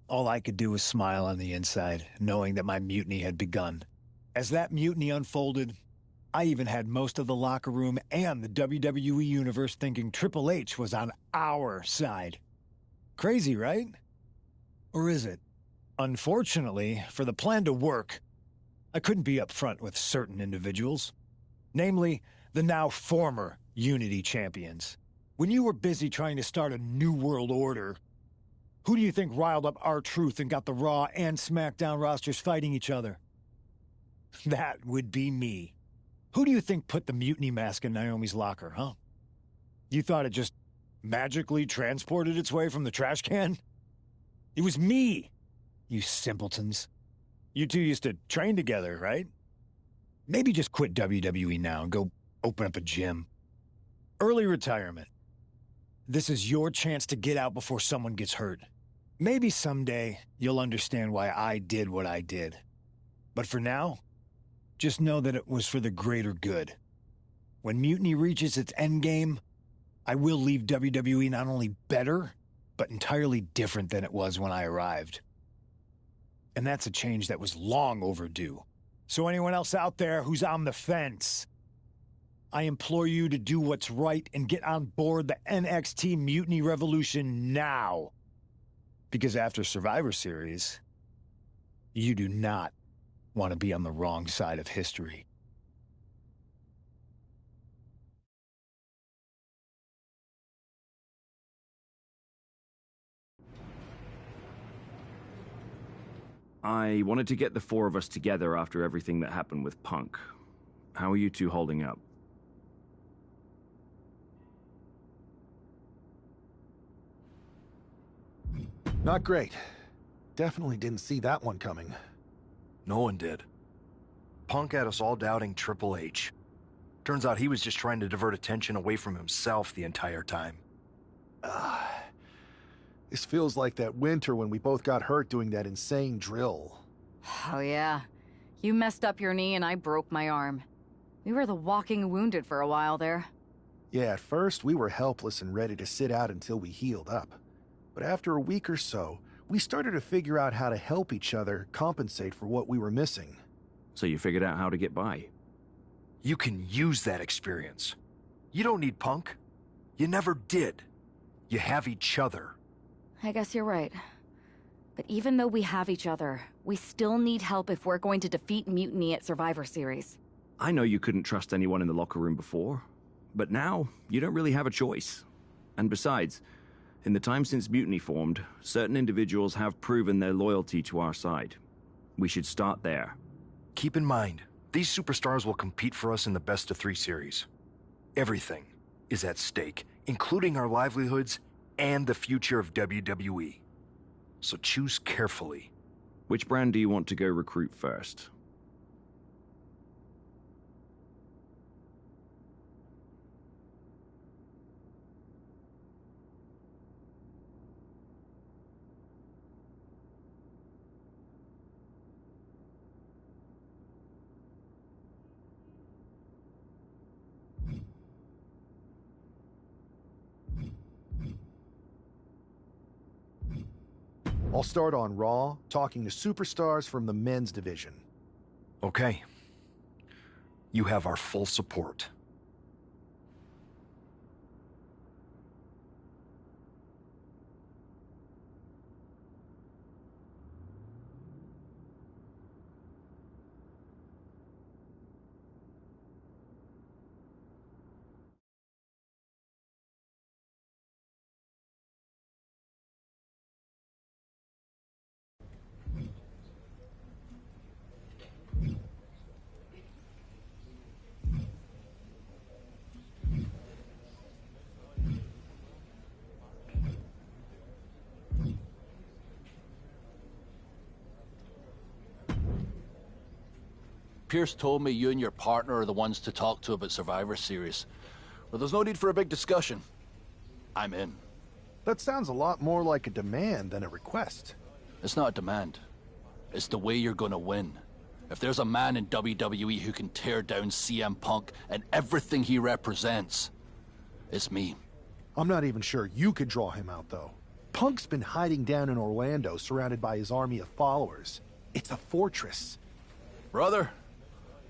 All I could do was smile on the inside, knowing that my mutiny had begun. As that mutiny unfolded, I even had most of the locker room and the WWE Universe thinking Triple H was on our side. Crazy, right? Or is it? Unfortunately, for the plan to work, I couldn't be upfront with certain individuals. Namely, the now former Unity champions. When you were busy trying to start a new world order, who do you think riled up R-Truth and got the Raw and SmackDown rosters fighting each other? That would be me. Who do you think put the mutiny mask in Naomi's locker, huh? You thought it just magically transported its way from the trash can? It was me, you simpletons. You two used to train together, right? Maybe just quit WWE now and go open up a gym. Early retirement. This is your chance to get out before someone gets hurt. Maybe someday you'll understand why I did what I did. But for now, just know that it was for the greater good. When Mutiny reaches its endgame, I will leave WWE not only better, but entirely different than it was when I arrived. And that's a change that was long overdue. So anyone else out there who's on the fence, I implore you to do what's right and get on board the NXT Mutiny Revolution now. Because after Survivor Series, you do not want to be on the wrong side of history. I wanted to get the four of us together after everything that happened with Punk. How are you two holding up? Not great. Definitely didn't see that one coming. No one did. Punk had us all doubting Triple H. Turns out he was just trying to divert attention away from himself the entire time. This feels like that winter when we both got hurt doing that insane drill. Oh yeah. You messed up your knee and I broke my arm. We were the walking wounded for a while there. Yeah, at first we were helpless and ready to sit out until we healed up. But after a week or so, we started to figure out how to help each other compensate for what we were missing. So you figured out how to get by? You can use that experience. You don't need Punk. You never did. You have each other. I guess you're right. But even though we have each other, we still need help if we're going to defeat Mutiny at Survivor Series. I know you couldn't trust anyone in the locker room before, but now you don't really have a choice. And besides, in the time since Mutiny formed, certain individuals have proven their loyalty to our side. We should start there. Keep in mind, these superstars will compete for us in the best-of-3 series. Everything is at stake, including our livelihoods and the future of WWE. So choose carefully. Which brand do you want to go recruit first? I'll start on Raw, talking to superstars from the men's division. Okay. You have our full support. Pierce told me you and your partner are the ones to talk to about Survivor Series. Well, there's no need for a big discussion. I'm in. That sounds a lot more like a demand than a request. It's not a demand. It's the way you're gonna win. If there's a man in WWE who can tear down CM Punk and everything he represents, it's me. I'm not even sure you could draw him out, though. Punk's been hiding down in Orlando, surrounded by his army of followers. It's a fortress. Brother,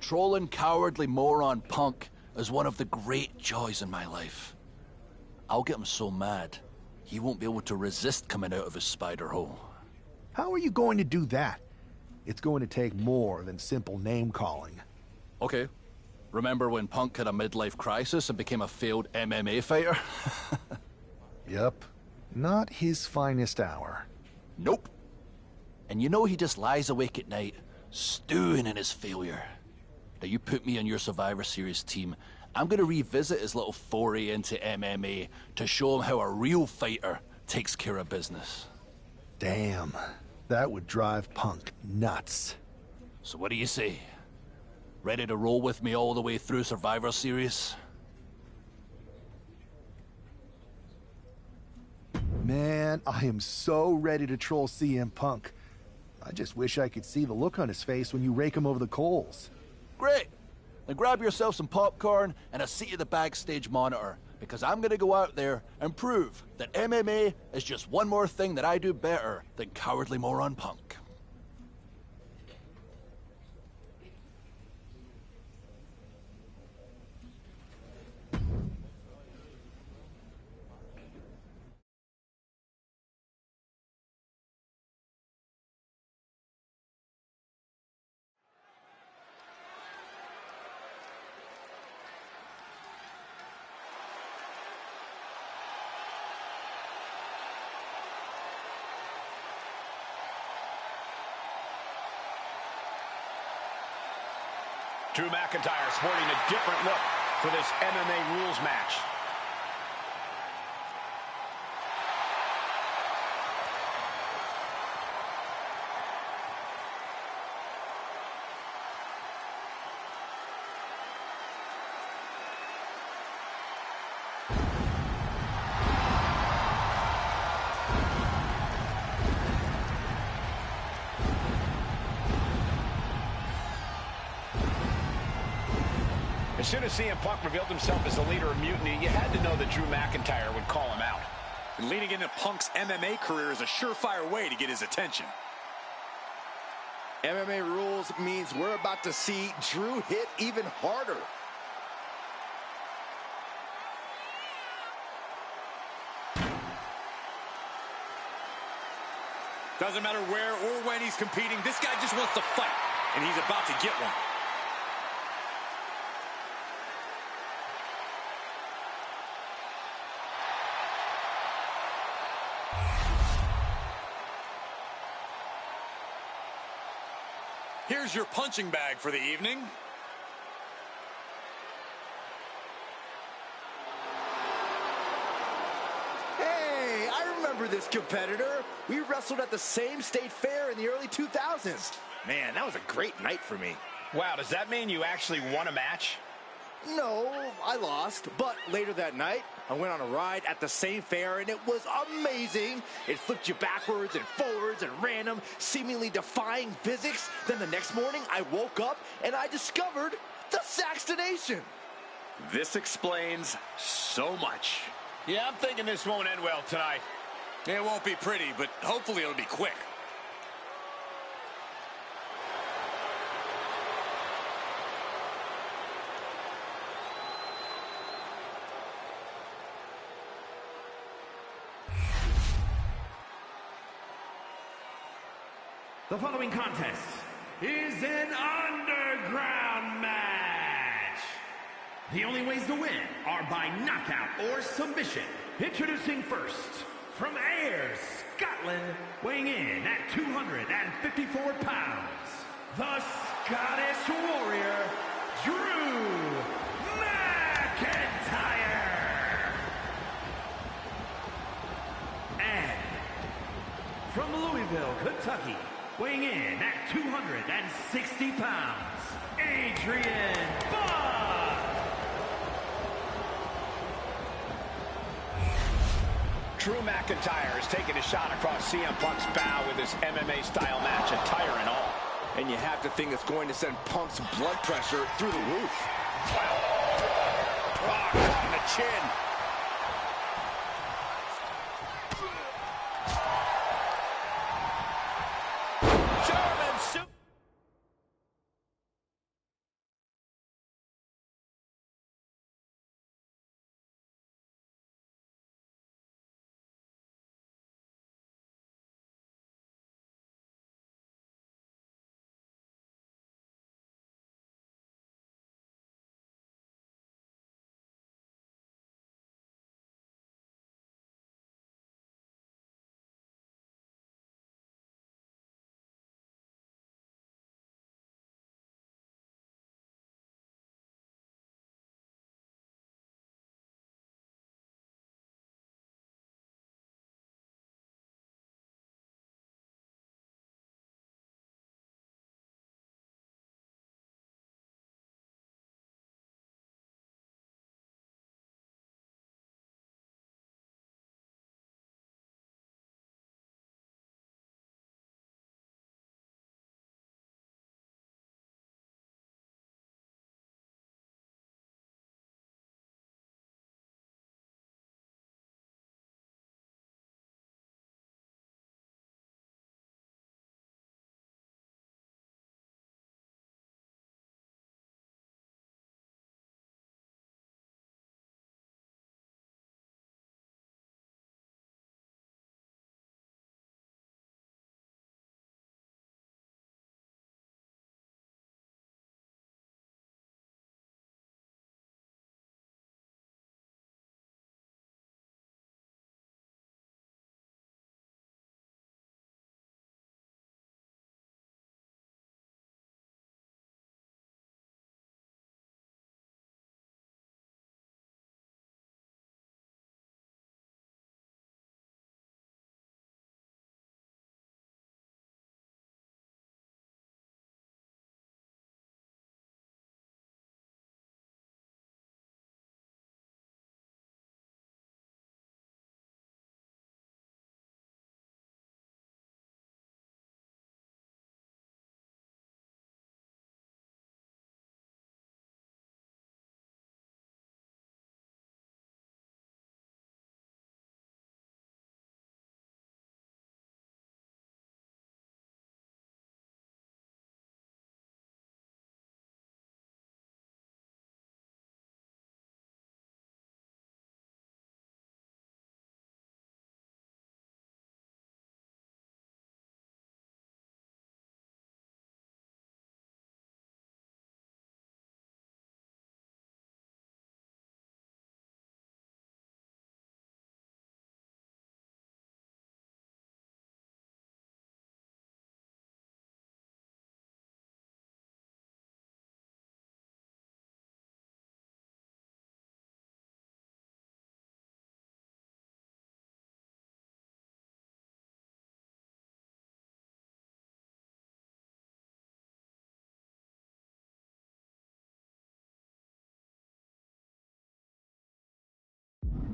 trolling cowardly moron Punk is one of the great joys in my life. I'll get him so mad, he won't be able to resist coming out of his spider hole. How are you going to do that? It's going to take more than simple name-calling. Okay. Remember when Punk had a midlife crisis and became a failed MMA fighter? Yep. Not his finest hour. Nope. And you know he just lies awake at night, stewing in his failure. Now you put me on your Survivor Series team, I'm gonna revisit his little foray into MMA to show him how a real fighter takes care of business. Damn. That would drive Punk nuts. So what do you say? Ready to roll with me all the way through Survivor Series? Man, I am so ready to troll CM Punk. I just wish I could see the look on his face when you rake him over the coals. Great! Then grab yourself some popcorn and a seat at the backstage monitor, because I'm gonna go out there and prove that MMA is just one more thing that I do better than cowardly moron Punk. Drew McIntyre sporting a different look for this MMA rules match. As soon as CM Punk revealed himself as the leader of Mutiny, you had to know that Drew McIntyre would call him out. And leading into Punk's MMA career is a surefire way to get his attention. MMA rules means we're about to see Drew hit even harder. Doesn't matter where or when he's competing, this guy just wants to fight, and he's about to get one. Here's your punching bag for the evening. Hey, I remember this competitor. We wrestled at the same state fair in the early 2000s. Man, that was a great night for me. Wow, does that mean you actually won a match? No, I lost. But later that night, I went on a ride at the same fair, and it was amazing. It flipped you backwards and forwards and random, seemingly defying physics. Then the next morning, I woke up, and I discovered the Saxtonation. This explains so much. Yeah, I'm thinking this won't end well tonight. It won't be pretty, but hopefully it'll be quick. The following contest is an underground match. The only ways to win are by knockout or submission. Introducing first, from Ayr, Scotland, weighing in at 254 pounds, the Scottish Warrior, Drew McIntyre. And from Louisville, Kentucky, weighing in at 260 pounds, Adrian Buck. Drew McIntyre is taking a shot across CM Punk's bow with his MMA-style match attire and all. And you have to think it's going to send Punk's blood pressure through the roof. Wow. Oh, caught in the chin. German super.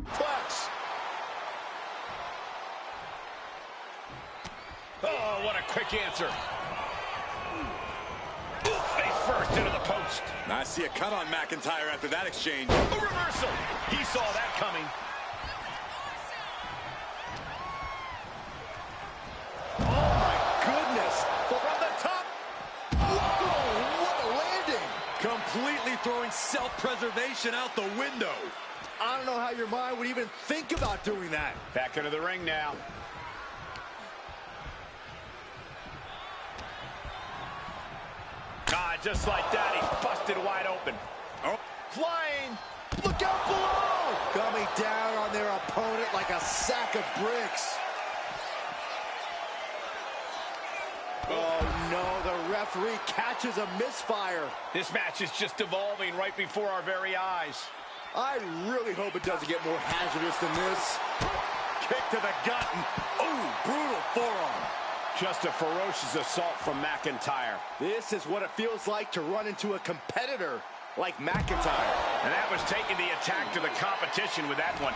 Flex. Oh, what a quick answer. Face first into the post. I see a cut on McIntyre after that exchange. A reversal. He saw that coming. Oh, my goodness. From the top. Whoa, what a landing. Completely throwing self-preservation out the window. I don't know how your mind would even think about doing that. Back into the ring now. God, just like that, he's busted wide open. Oh, flying. Look out below. Coming down on their opponent like a sack of bricks. Oh, no, the referee catches a misfire. This match is just evolving right before our very eyes. I really hope it doesn't get more hazardous than this. Kick to the gut. Ooh, brutal forearm. Just a ferocious assault from McIntyre. This is what it feels like to run into a competitor like McIntyre. And that was taking the attack to the competition with that one.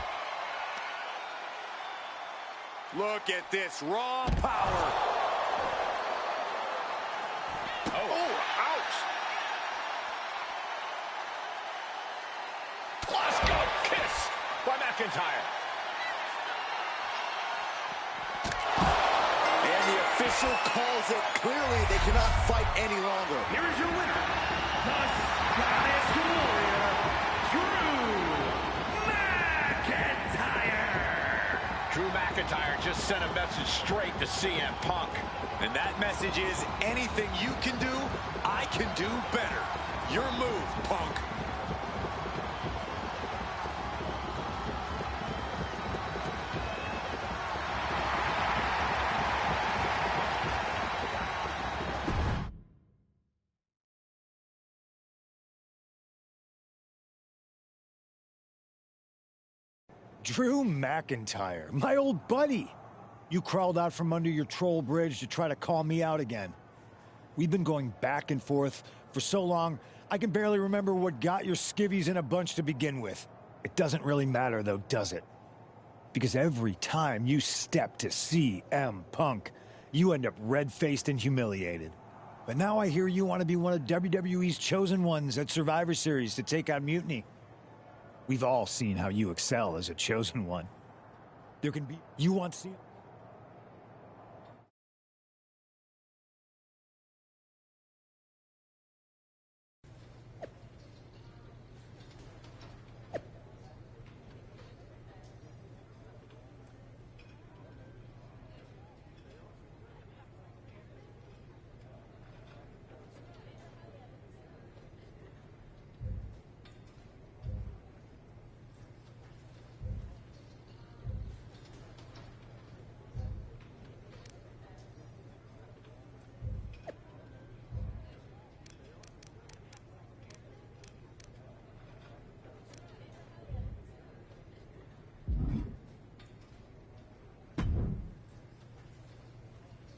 Look at this raw power. Oh, ouch. Glasgow kiss by McIntyre. And the official calls it. Clearly, they cannot fight any longer. Here is your winner, the Scottish Warrior, Drew McIntyre. Drew McIntyre just sent a message straight to CM Punk. And that message is, anything you can do, I can do better. Your move, Punk. Drew McIntyre, my old buddy. You crawled out from under your troll bridge to try to call me out again. We've been going back and forth for so long, I can barely remember what got your skivvies in a bunch to begin with. It doesn't really matter though, does it? Because every time you step to CM Punk, you end up red-faced and humiliated. But now I hear you want to be one of WWE's chosen ones at Survivor Series to take on Mutiny. We've all seen how you excel as a chosen one. There can be... You want to see...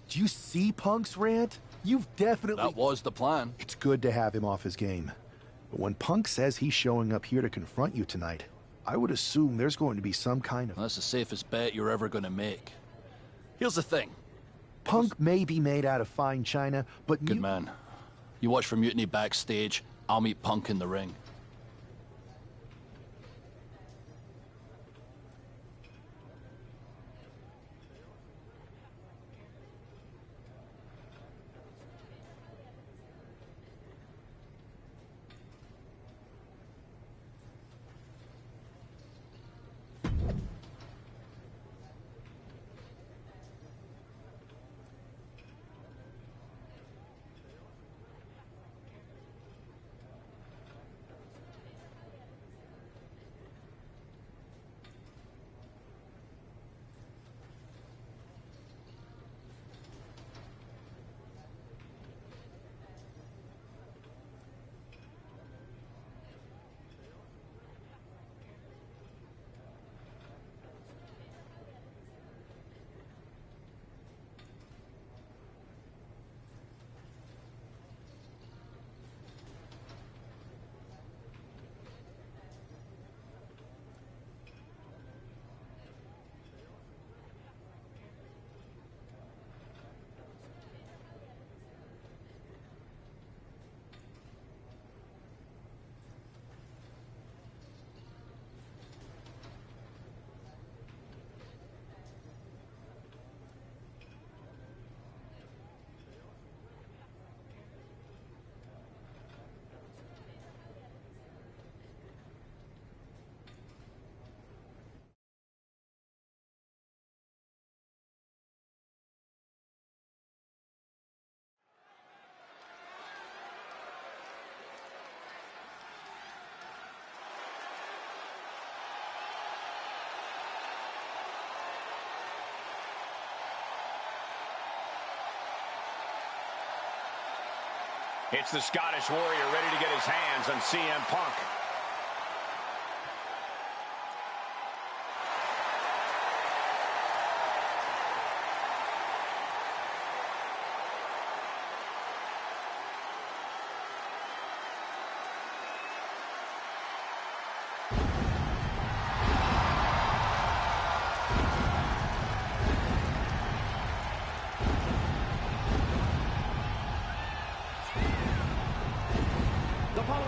Do you see Punk's rant? You've definitely... That was the plan. It's good to have him off his game. But when Punk says he's showing up here to confront you tonight, I would assume there's going to be some kind of... That's the safest bet you're ever going to make. Here's the thing. Punk may be made out of fine china, but... Good man. You watch for Mutiny backstage, I'll meet Punk in the ring. It's the Scottish Warrior ready to get his hands on CM Punk.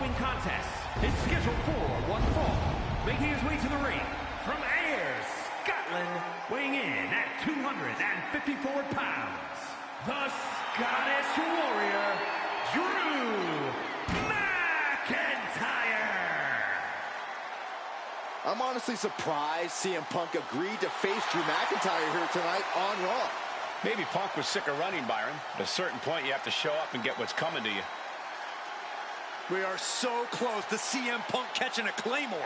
following contest is scheduled for one fall. Making his way to the ring from Ayr, Scotland, weighing in at 254 pounds, the Scottish Warrior, Drew McIntyre. I'm honestly surprised CM Punk agreed to face Drew McIntyre here tonight on Raw. Maybe Punk was sick of running, Byron. At a certain point, you have to show up and get what's coming to you. We are so close to CM Punk catching a Claymore.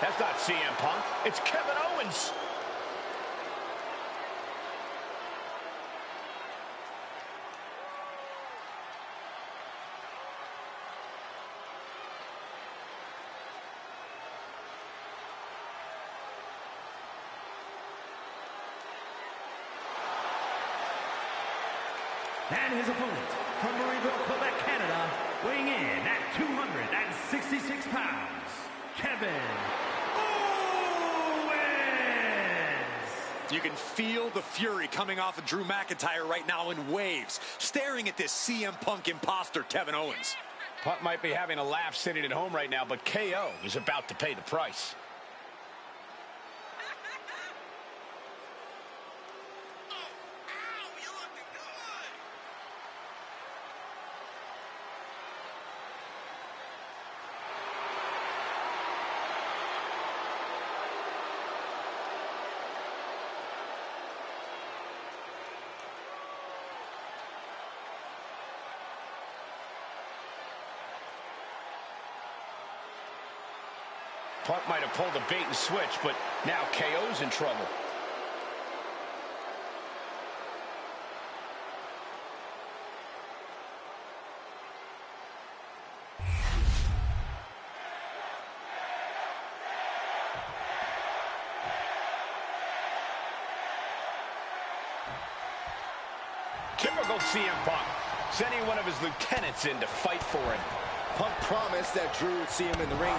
That's not CM Punk. It's Kevin Owens. And his opponent from Marieville, Quebec, Canada, weighing in at 266 pounds, Kevin Owens. You can feel the fury coming off of Drew McIntyre right now in waves, staring at this CM Punk imposter, Kevin Owens. Punk might be having a laugh sitting at home right now, but KO is about to pay the price. Punk might have pulled a bait and switch, but now KO's in trouble. Typical CM Punk, sending one of his lieutenants in to fight for him. Punk promised that Drew would see him in the ring.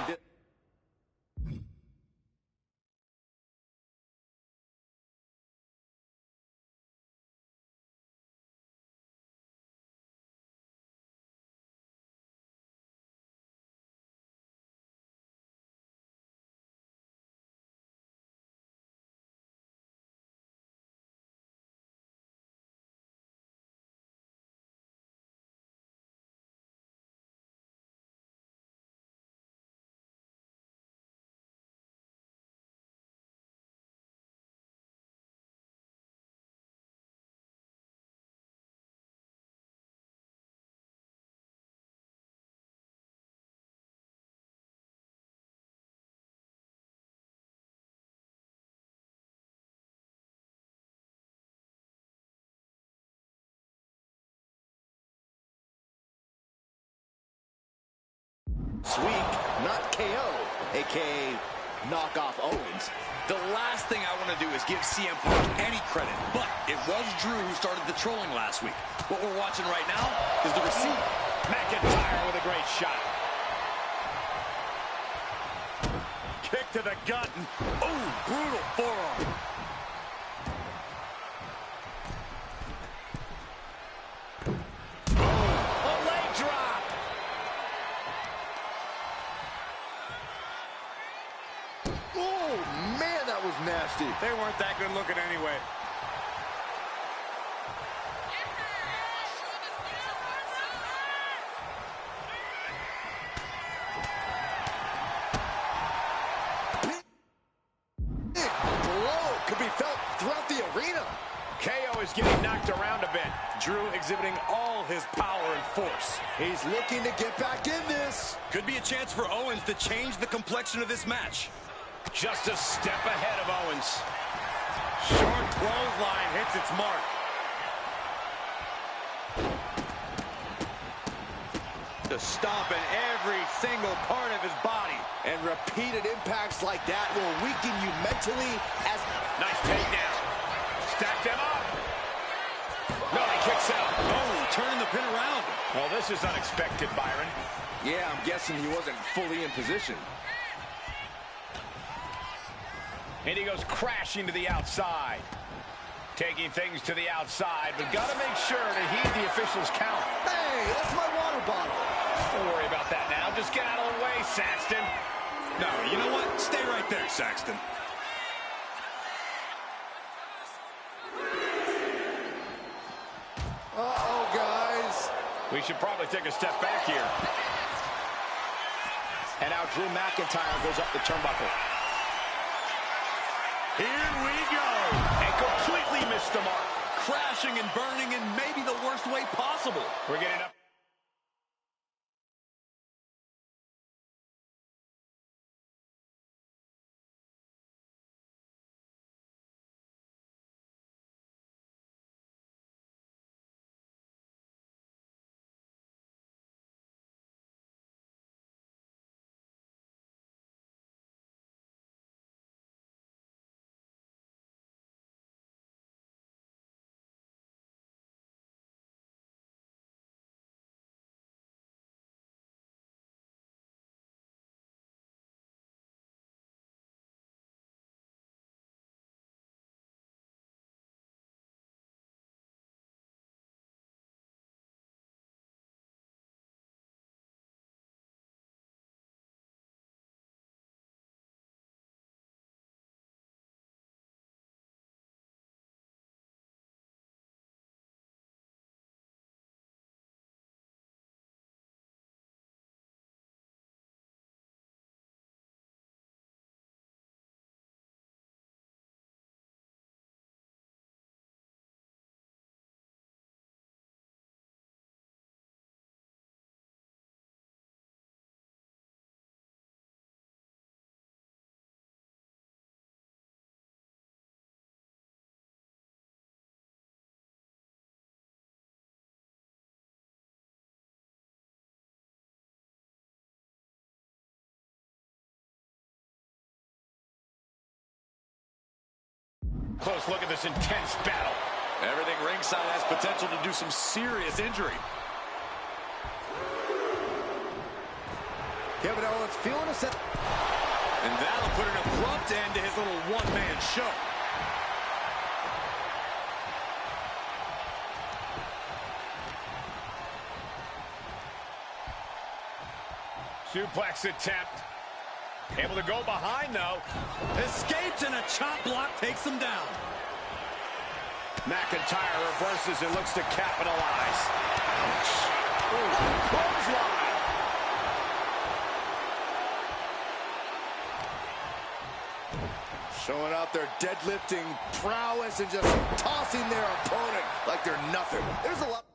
This week, not KO, a.k.a. knockoff Owens. The last thing I want to do is give CM Punk any credit, but it was Drew who started the trolling last week. What we're watching right now is the receipt. McIntyre with a great shot. Kick to the gut, and brutal forearm. Nasty. They weren't that good looking anyway. Big blow could be felt throughout the arena. KO is getting knocked around a bit. Drew exhibiting all his power and force. He's looking to get back in this. Could be a chance for Owens to change the complexion of this match. Just a step ahead of Owens. Short clothesline hits its mark. to stomping every single part of his body. And repeated impacts like that will weaken you mentally as... Nice takedown. Stack them up. No, he kicks out. Oh, turning the pin around. Well, this is unexpected, Byron. Yeah, I'm guessing he wasn't fully in position. And he goes crashing to the outside. Taking things to the outside, but got to make sure to heed the official's count. Hey, that's my water bottle. Don't worry about that now. Just get out of the way, Saxton. No, you know what? Stay right there, Saxton. Uh-oh, guys. We should probably take a step back here. And now Drew McIntyre goes up the turnbuckle. Here we go. And completely missed the mark. Crashing and burning in maybe the worst way possible. We're getting up. Close look at this intense battle. Everything ringside has potential to do some serious injury. Kevin Owens feeling a set. And that'll put an abrupt end to his little one-man show. Suplex attempt. Able to go behind, though. Escapes and a chop block takes him down. McIntyre reverses and looks to capitalize. Ouch. Ooh, clothesline. Showing out their deadlifting prowess and just tossing their opponent like they're nothing. There's a lot.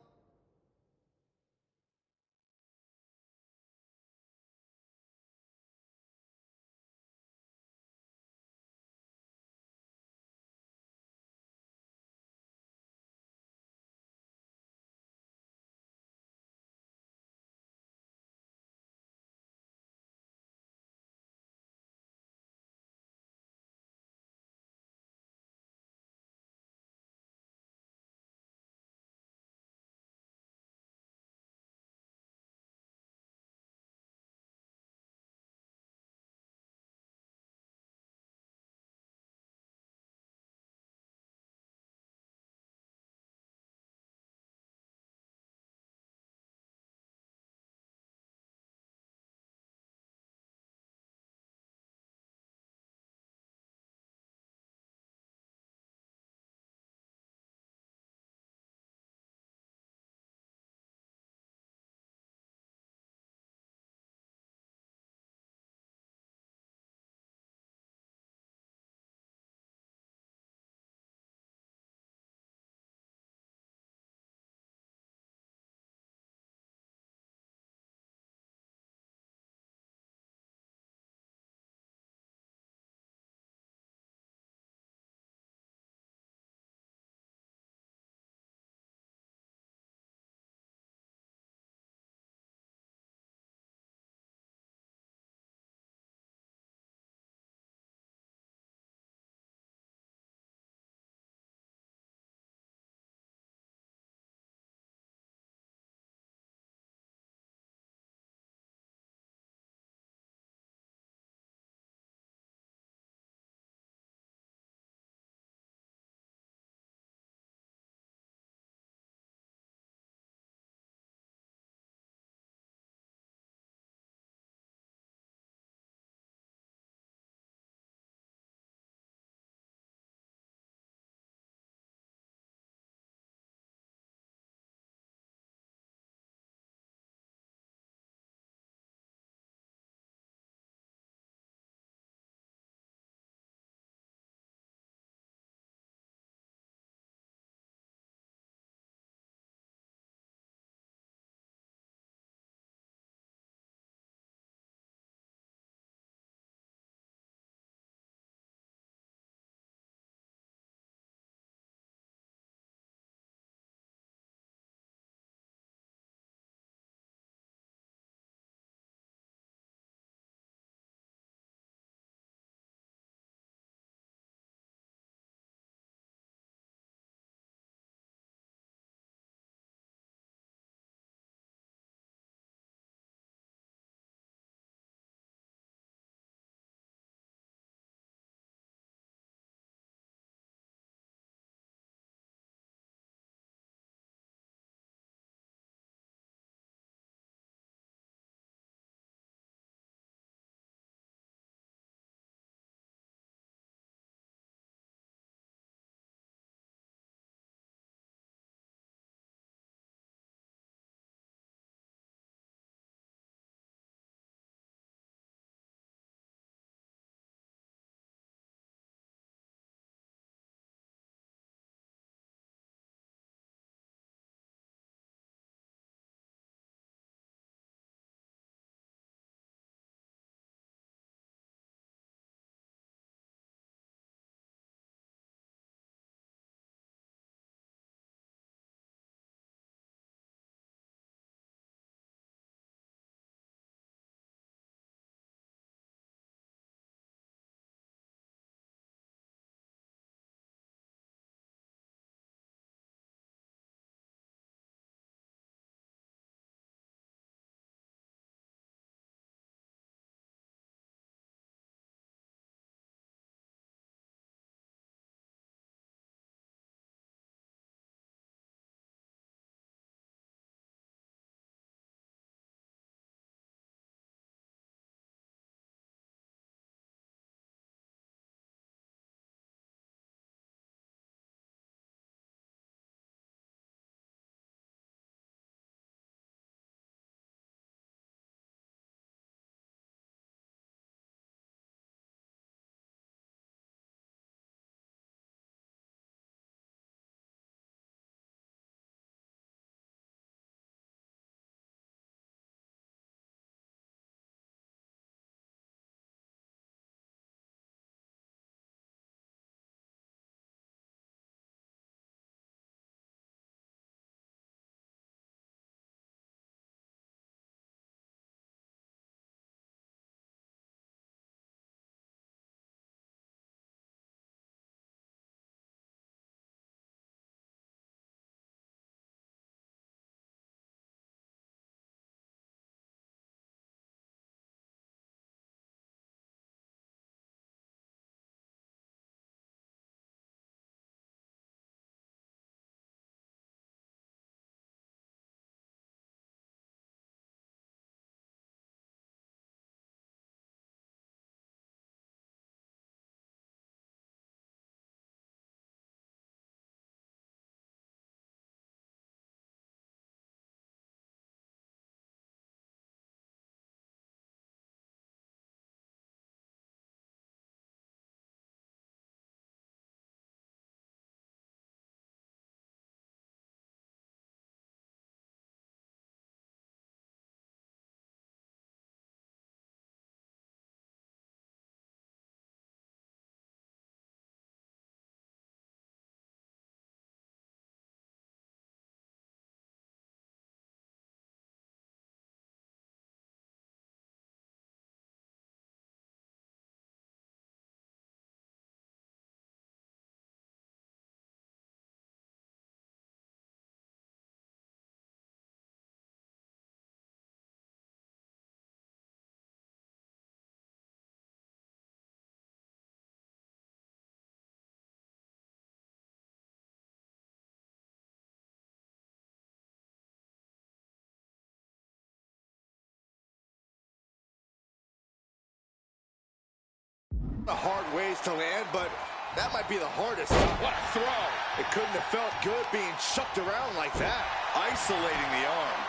The hard ways to land, but that might be the hardest. What a throw. It couldn't have felt good being chucked around like that. Isolating the arm.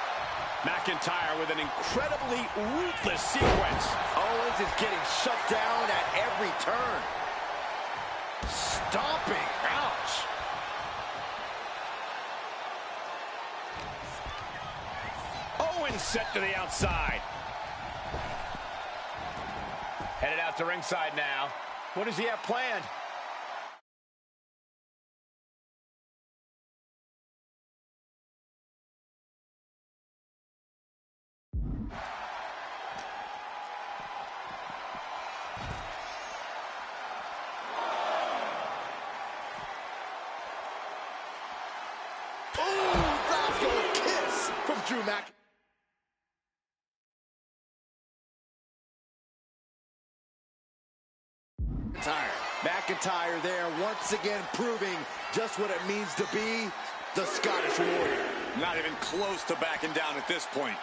McIntyre with an incredibly ruthless sequence. Owens is getting shut down at every turn. Stomping. Ouch. Owens set to the outside. Headed out to ringside now. What does he have planned? From Drew McIntyre. McIntyre there once again proving just what it means to be the Scottish Warrior. Not even close to backing down at this point.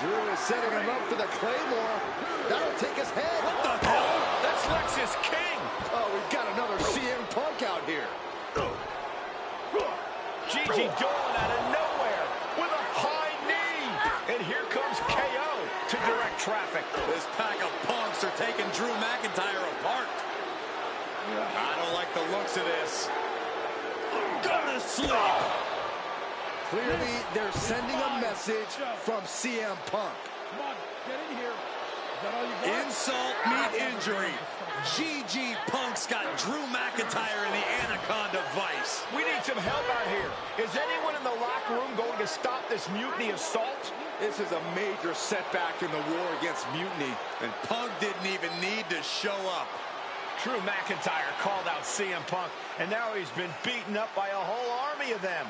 Drew is setting him up for the Claymore. That'll take his head. What the hell? That's Lexus King. Oh, we've got another CM Punk out here. Gigi Dolan out of nowhere with a high knee. And here comes KO to direct traffic. This pack of punks are taking Drew McIntyre apart. I don't like the looks of this. Gonna sleep. Clearly, they're sending a message from CM Punk. Come on, get in here. Is that all you got? Insult meet injury. GG Punk's got Drew McIntyre in the Anaconda Vice. We need some help out here. Is anyone in the locker room going to stop this mutiny assault? This is a major setback in the war against mutiny. And Punk didn't even need to show up. Drew McIntyre called out CM Punk, and now he's been beaten up by a whole army of them.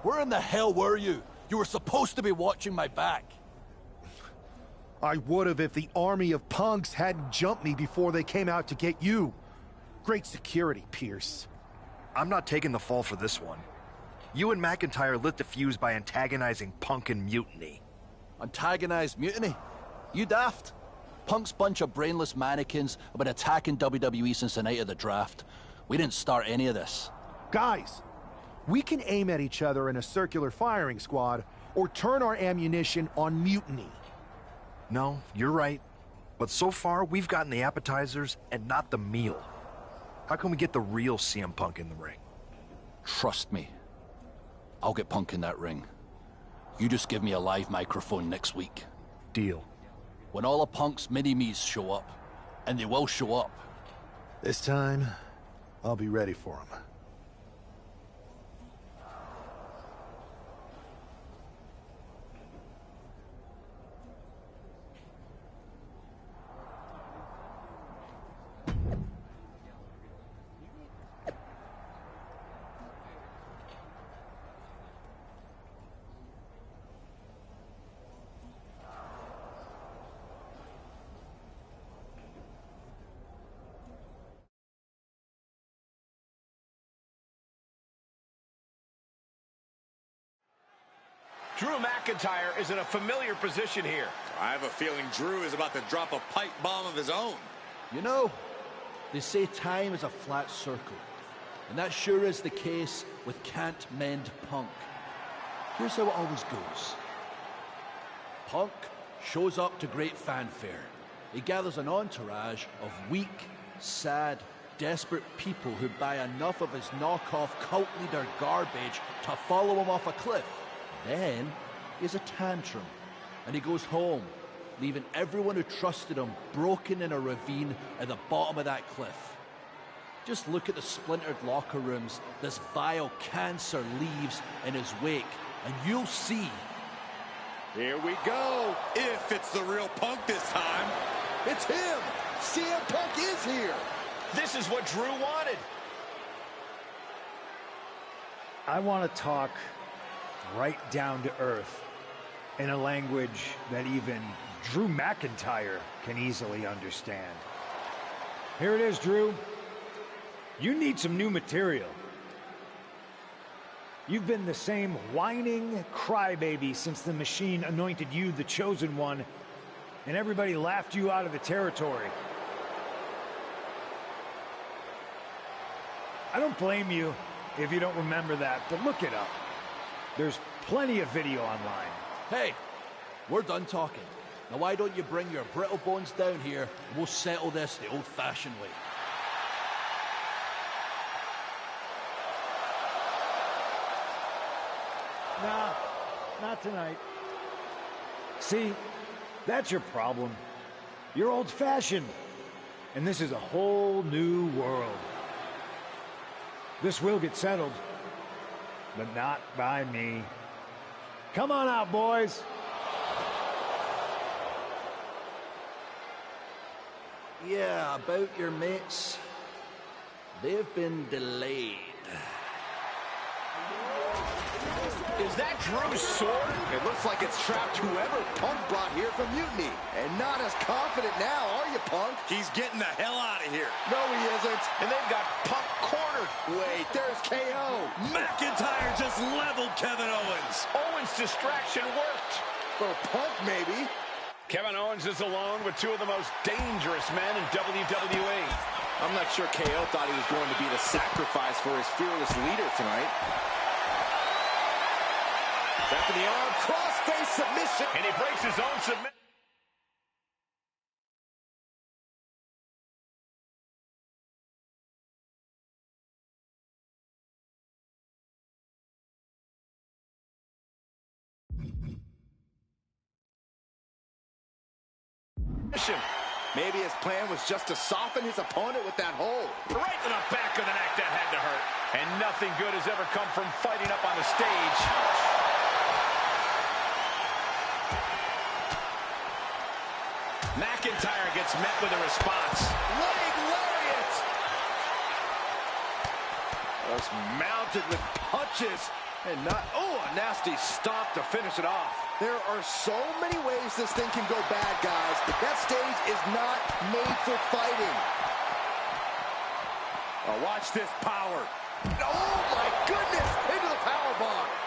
Where in the hell were you? You were supposed to be watching my back. I would have if the army of punks hadn't jumped me before they came out to get you. Great security, Pierce. I'm not taking the fall for this one. You and McIntyre lit the fuse by antagonizing Punk and Mutiny. Antagonized Mutiny? You daft? Punk's bunch of brainless mannequins have been attacking WWE since the night of the draft. We didn't start any of this. Guys, we can aim at each other in a circular firing squad or turn our ammunition on Mutiny. No, you're right. But so far, we've gotten the appetizers and not the meal. How can we get the real CM Punk in the ring? Trust me. I'll get Punk in that ring. You just give me a live microphone next week. Deal. When all of Punk's mini-me's show up, and they will show up. This time, I'll be ready for them. Drew McIntyre is in a familiar position here. I have a feeling Drew is about to drop a pipe bomb of his own. You know, they say time is a flat circle. And that sure is the case with Can't Mend Punk. Here's how it always goes. Punk shows up to great fanfare. he gathers an entourage of weak, sad, desperate people who buy enough of his knockoff cult leader garbage to follow him off a cliff. Then he has a tantrum, and he goes home, leaving everyone who trusted him broken in a ravine at the bottom of that cliff. Just look at the splintered locker rooms this vile cancer leaves in his wake, and you'll see. Here we go. If it's the real Punk this time. It's him. CM Punk is here. This is what Drew wanted. I want to talk right down to earth in a language that even Drew McIntyre can easily understand. Here it is, Drew. You need some new material. You've been the same whining crybaby since the Machine anointed you the chosen one, and everybody laughed you out of the territory. I don't blame you if you don't remember that, but look it up. There's plenty of video online. Hey, we're done talking. Now why don't you bring your brittle bones down here and we'll settle this the old-fashioned way. Nah, not tonight. See, that's your problem. You're old-fashioned, and this is a whole new world. This will get settled, but not by me. Come on out, boys. Yeah, about your mates. They've been delayed. Is that Drew's sword? It looks like it's trapped whoever Punk brought here from Mutiny. And not as confident now, are you, Punk? He's getting the hell out of here. No, he isn't. And they've got Punk cornered. Wait, there's KO. McIntyre just leveled Kevin Owens. Owens' distraction worked. For Punk, maybe. Kevin Owens is alone with two of the most dangerous men in WWE. I'm not sure KO thought he was going to be the sacrifice for his fearless leader tonight. Back in the arm, cross-face submission. And he breaks his own submission. Maybe his plan was just to soften his opponent with that hold. Right to the back of the neck, that had to hurt. And nothing good has ever come from fighting up on the stage. McIntyre gets met with a response. Leg lariat! Just mounted with punches. And not, oh, a nasty stomp to finish it off. There are so many ways this thing can go bad, guys. That stage is not made for fighting. Oh, watch this power. Oh, my goodness, into the powerbomb.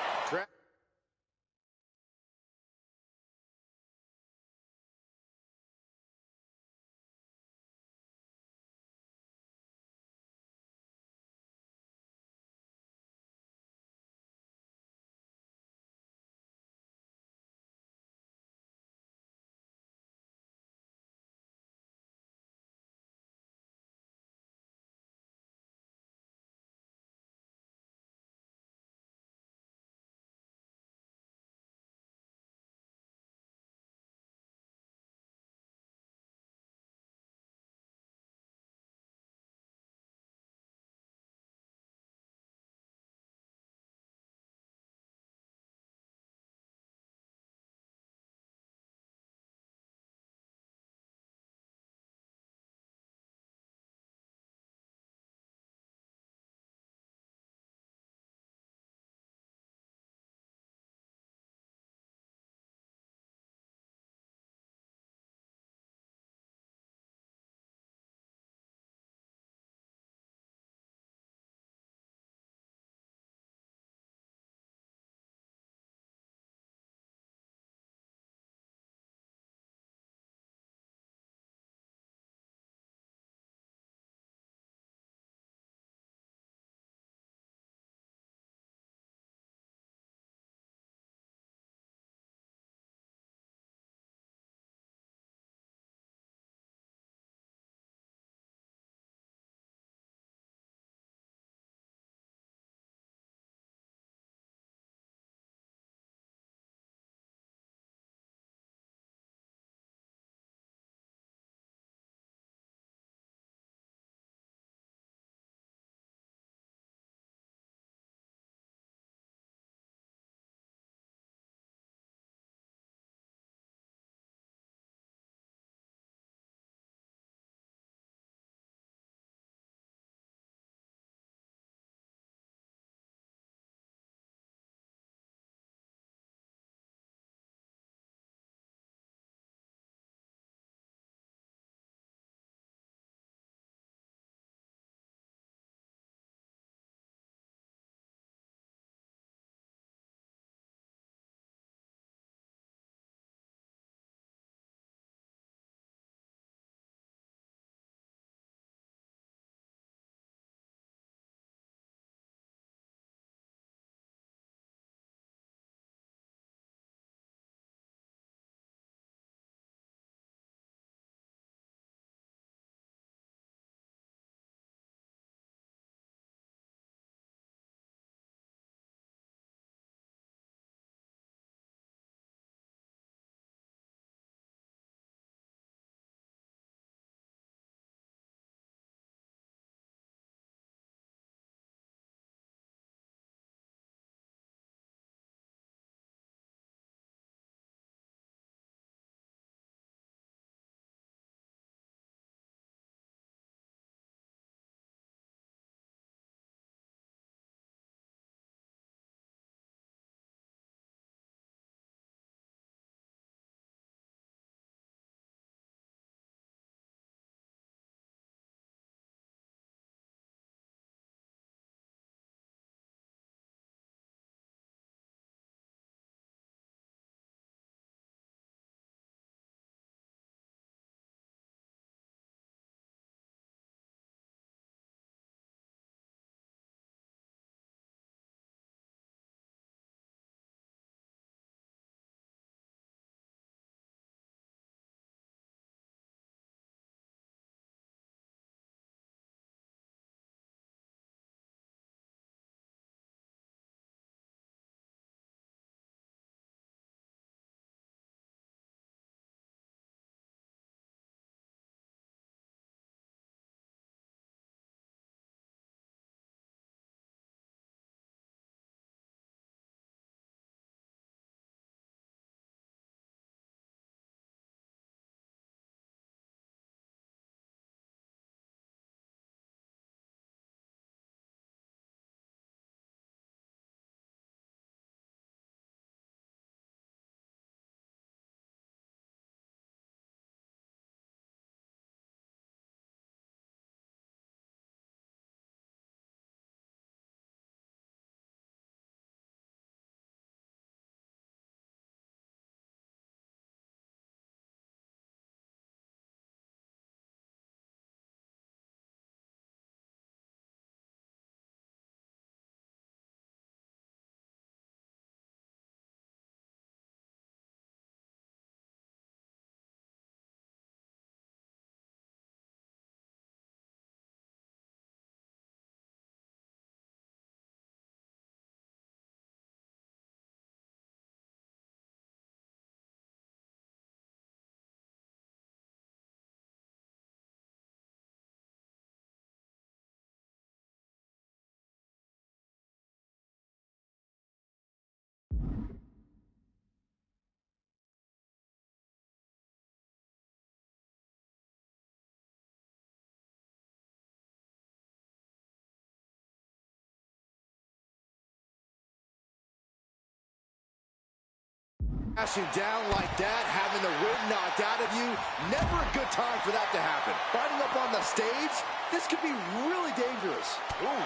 Crashing down like that, having the wind knocked out of you, never a good time for that to happen. Fighting up on the stage, this could be really dangerous. Ooh.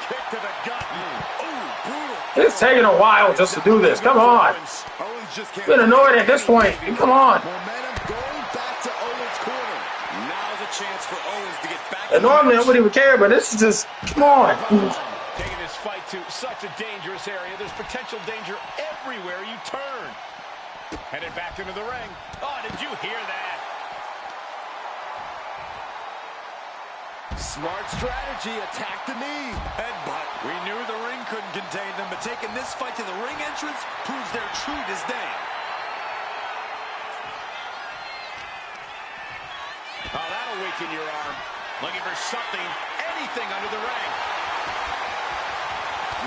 Kick to the gut. Ooh, brutal. It's taking a while just to do this. Come on. Owens just can't Been annoyed at this point. Come on. Momentum going back to Owens' corner. Now's a chance for Owens to get back. And normally I wouldn't even care, but this is just, come on. Taking this fight to such a dangerous area. There's potential danger everywhere you turn. Headed back into the ring. Oh, did you hear that? Smart strategy, attack the knee. Headbutt. We knew the ring couldn't contain them, but taking this fight to the ring entrance proves their true disdain. Oh, that'll weaken your arm. Looking for something, anything under the ring.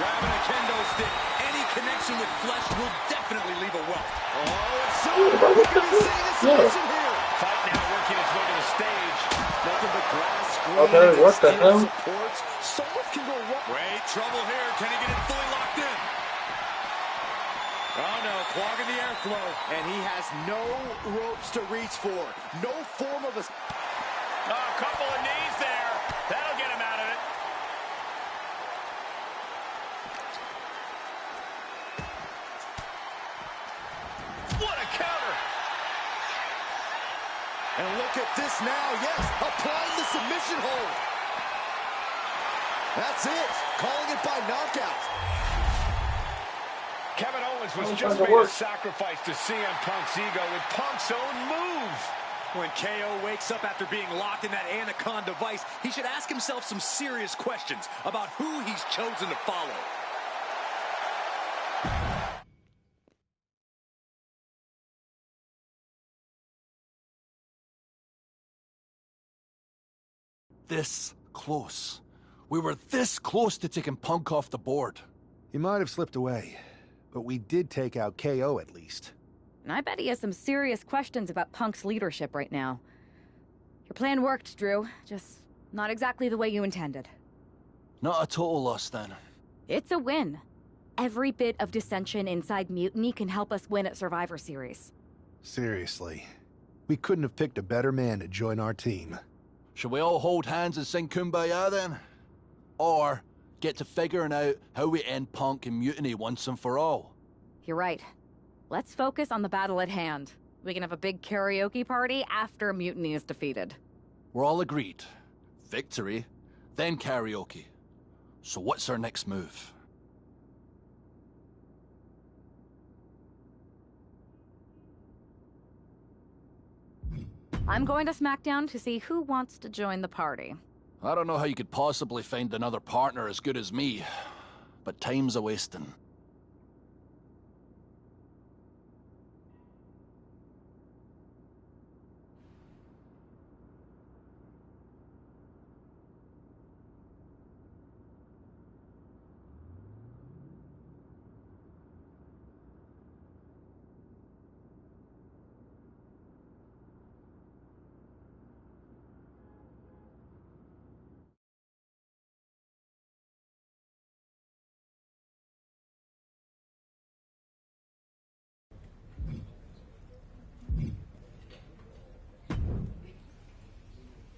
Grabbing a kendo stick, any connection with flesh will definitely leave a welt. Oh, it's so here. Fight now working its way to the stage. Making the grass scream. Okay, what the hell? Supports. So much can go wrong. Wait, trouble here. Can he get it fully locked in? Oh no, clogging the airflow. And he has no ropes to reach for. No form of a... Oh, a couple of knees there. That'll get him out of it. What a counter. And look at this now. Yes, applying the submission hold. That's it. Calling it by knockout. Kevin Owens was just made a sacrifice to CM Punk's ego with Punk's own move. When KO wakes up after being locked in that Anaconda vice, he should ask himself some serious questions about who he's chosen to follow. This close. We were this close to taking Punk off the board. He might have slipped away, but we did take out KO at least. And I bet he has some serious questions about Punk's leadership right now. Your plan worked, Drew. Just not exactly the way you intended. Not a total loss, then. It's a win. Every bit of dissension inside Mutiny can help us win at Survivor Series. Seriously. We couldn't have picked a better man to join our team. Shall we all hold hands and sing Kumbaya, then? Or get to figuring out how we end Punk and Mutiny once and for all? You're right. Let's focus on the battle at hand. We can have a big karaoke party after Mutiny is defeated. We're all agreed. Victory, then karaoke. So what's our next move? I'm going to SmackDown to see who wants to join the party. I don't know how you could possibly find another partner as good as me, but time's a-wasting.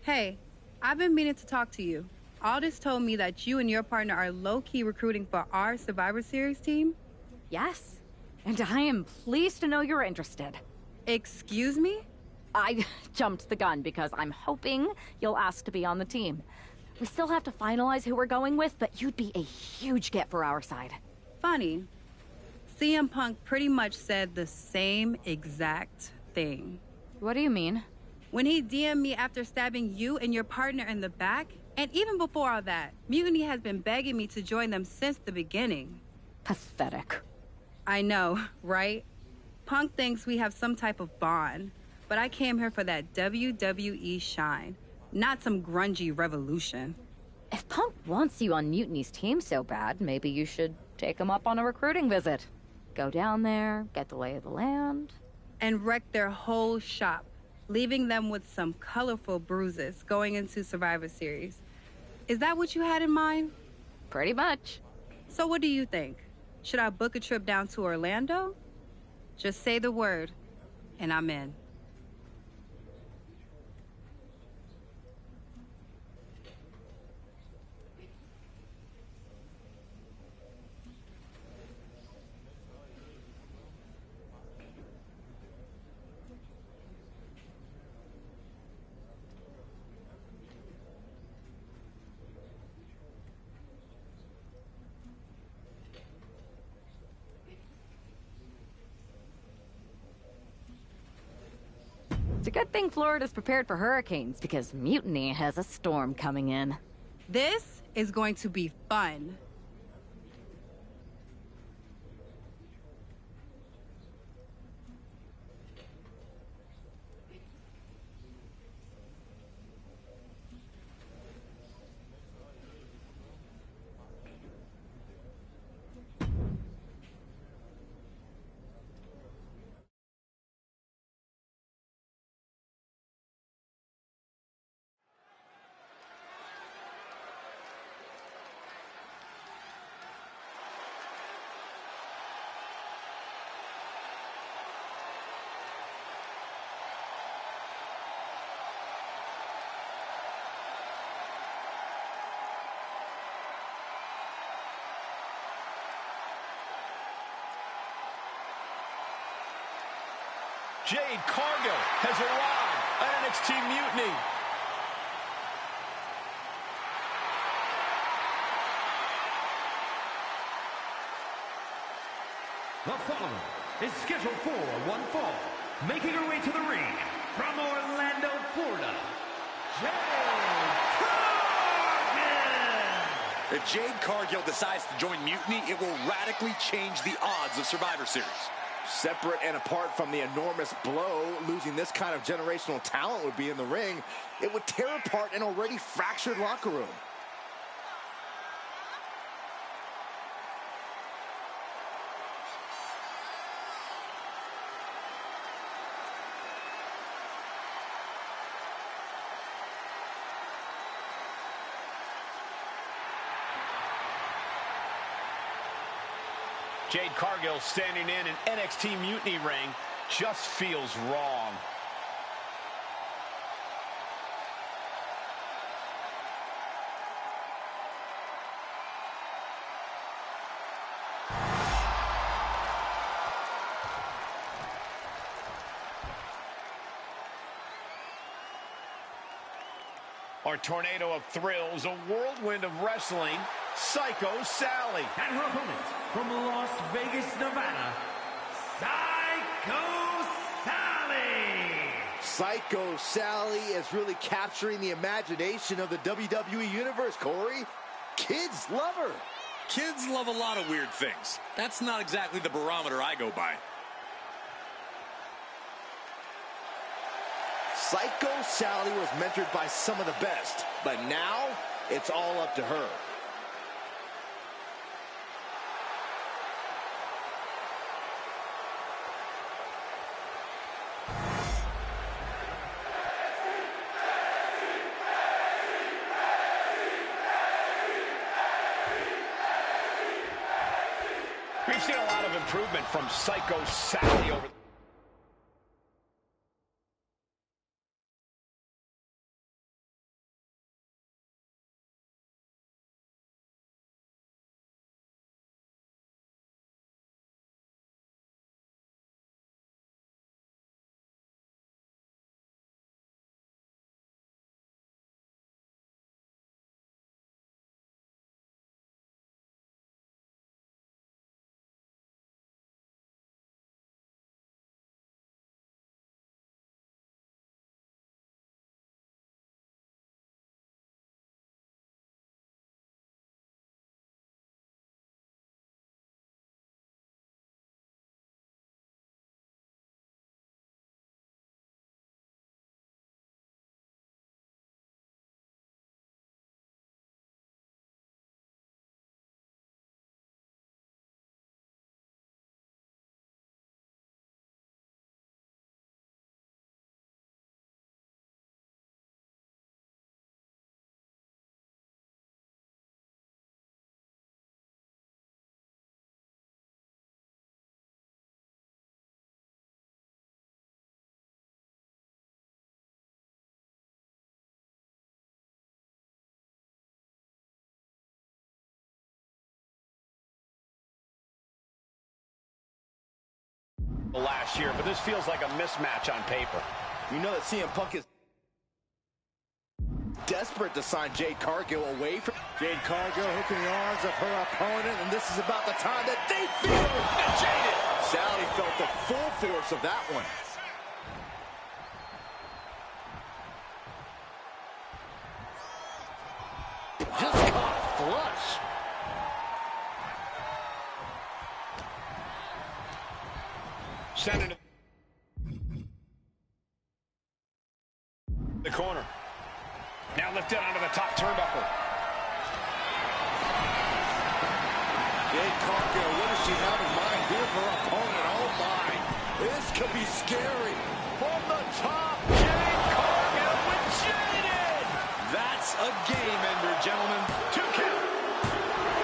Hey, I've been meaning to talk to you. Aldous told me that you and your partner are low-key recruiting for our Survivor Series team. Yes, and I am pleased to know you're interested. Excuse me? I jumped the gun because I'm hoping you'll ask to be on the team. We still have to finalize who we're going with, but you'd be a huge get for our side. Funny. CM Punk pretty much said the same exact thing. What do you mean? When he DM'd me after stabbing you and your partner in the back, and even before all that, Mutiny has been begging me to join them since the beginning. Pathetic. I know, right? Punk thinks we have some type of bond, but I came here for that WWE shine, not some grungy revolution. If Punk wants you on Mutiny's team so bad, maybe you should take him up on a recruiting visit. Go down there, get the lay of the land. And wreck their whole shop, leaving them with some colorful bruises going into Survivor Series. Is that what you had in mind? Pretty much. So what do you think? Should I book a trip down to Orlando? Just say the word, and I'm in. It's a good thing Florida's prepared for hurricanes, because Mutiny has a storm coming in. This is going to be fun. Jade Cargill has arrived at NXT Mutiny. The following is scheduled for one fall, making her way to the ring from Orlando, Florida, Jade Cargill! If Jade Cargill decides to join Mutiny, it will radically change the odds of Survivor Series. Separate and apart from the enormous blow, losing this kind of generational talent would be in the ring. It would tear apart an already fractured locker room. Jade Cargill standing in an NXT Mutiny ring just feels wrong. Our tornado of thrills, a whirlwind of wrestling, Psycho Sally. And her opponent from Las Vegas, Nevada, Psycho Sally. Psycho Sally is really capturing the imagination of the WWE Universe, Corey. Kids love her. Kids love a lot of weird things. That's not exactly the barometer I go by. Psycho Sally was mentored by some of the best, but now it's all up to her. We've seen a lot of improvement from Psycho Sally over last year, but this feels like a mismatch on paper. You know that CM Punk is desperate to sign Jade Cargill away from Jade Cargill hooking the arms of her opponent, and this is about the time that they feel jaded. Sally felt the full force of that one. Just caught flush. Send it the corner. Now lifted onto the top turnbuckle. Jade Cargill, what does she have in mind here for her opponent? Oh my, this could be scary. From the top, Jade Cargill with Jaded. That's a game ender, gentlemen. 2 count.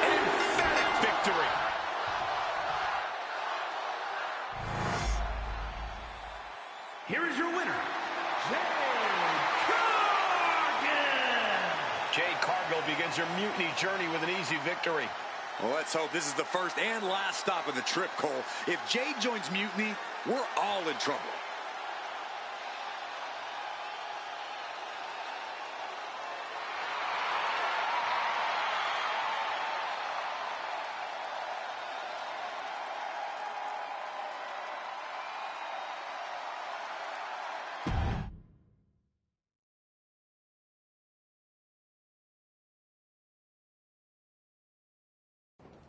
An emphatic victory. Here is your winner, Jade Cargill begins her mutiny journey with an easy victory. Well, let's hope this is the first and last stop of the trip, Cole. If Jade joins Mutiny, we're all in trouble.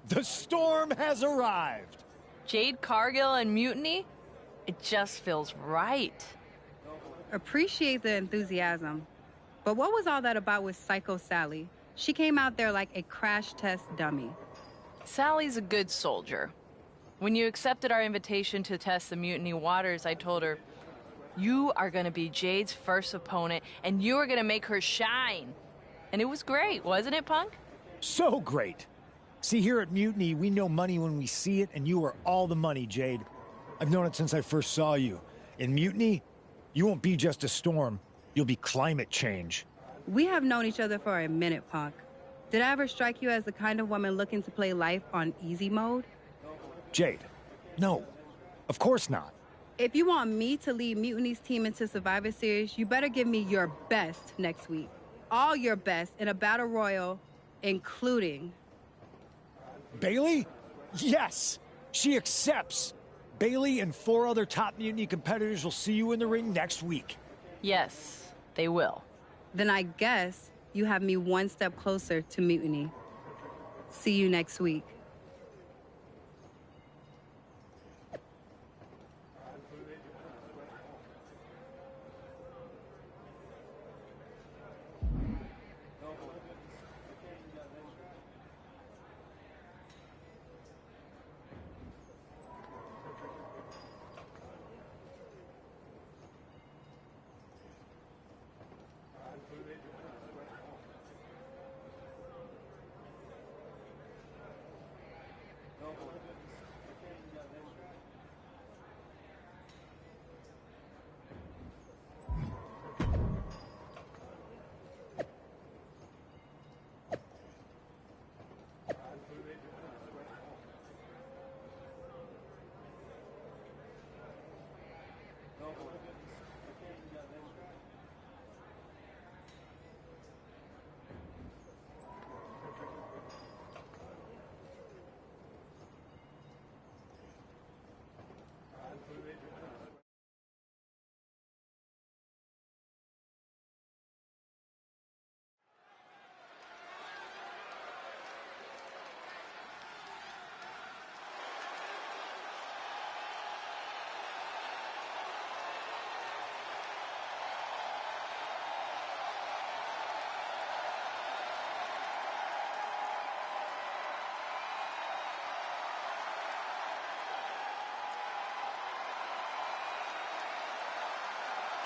The storm has arrived. Jade Cargill and Mutiny? It just feels right. Appreciate the enthusiasm. But what was all that about with Psycho Sally? She came out there like a crash test dummy. Sally's a good soldier. When you accepted our invitation to test the Mutiny waters, I told her, you are going to be Jade's first opponent, and you are going to make her shine. And it was great, wasn't it, Punk? So great. See, here at Mutiny, we know money when we see it, and you are all the money, Jade. I've known it since I first saw you. In Mutiny, you won't be just a storm. You'll be climate change. We have known each other for a minute, Punk. Did I ever strike you as the kind of woman looking to play life on easy mode? Jade, no. Of course not. If you want me to lead Mutiny's team into Survivor Series, you better give me your best next week. All your best in a battle royal, including... Bailey? Yes! She accepts! Bailey and 4 other top Mutiny competitors will see you in the ring next week. Yes, they will. Then I guess you have me one step closer to Mutiny. See you next week.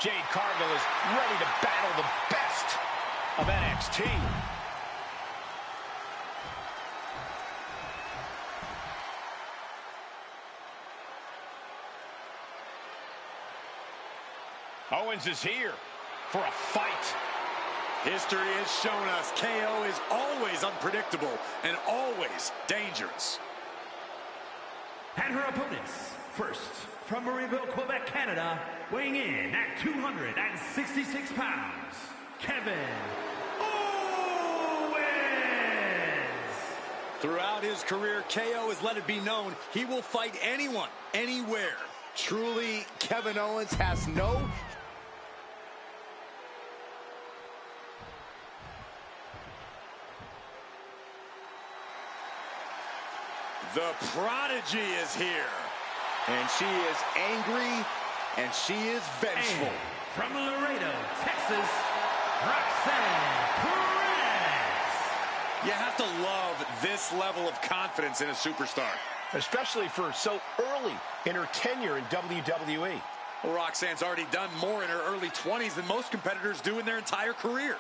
Jade Cargill is ready to battle the best of NXT. Owens is here for a fight. History has shown us KO is always unpredictable and always dangerous. And her opponents, first, from Marieville, Quebec, Canada, weighing in at 266 pounds, Kevin Owens! Throughout his career, KO has let it be known he will fight anyone, anywhere. Truly, Kevin Owens has no... The Prodigy is here. And she is angry, and she is vengeful. And from Laredo, Texas, Roxanne Perez. You have to love this level of confidence in a superstar. Especially for so early in her tenure in WWE. Well, Roxanne's already done more in her early 20s than most competitors do in their entire career.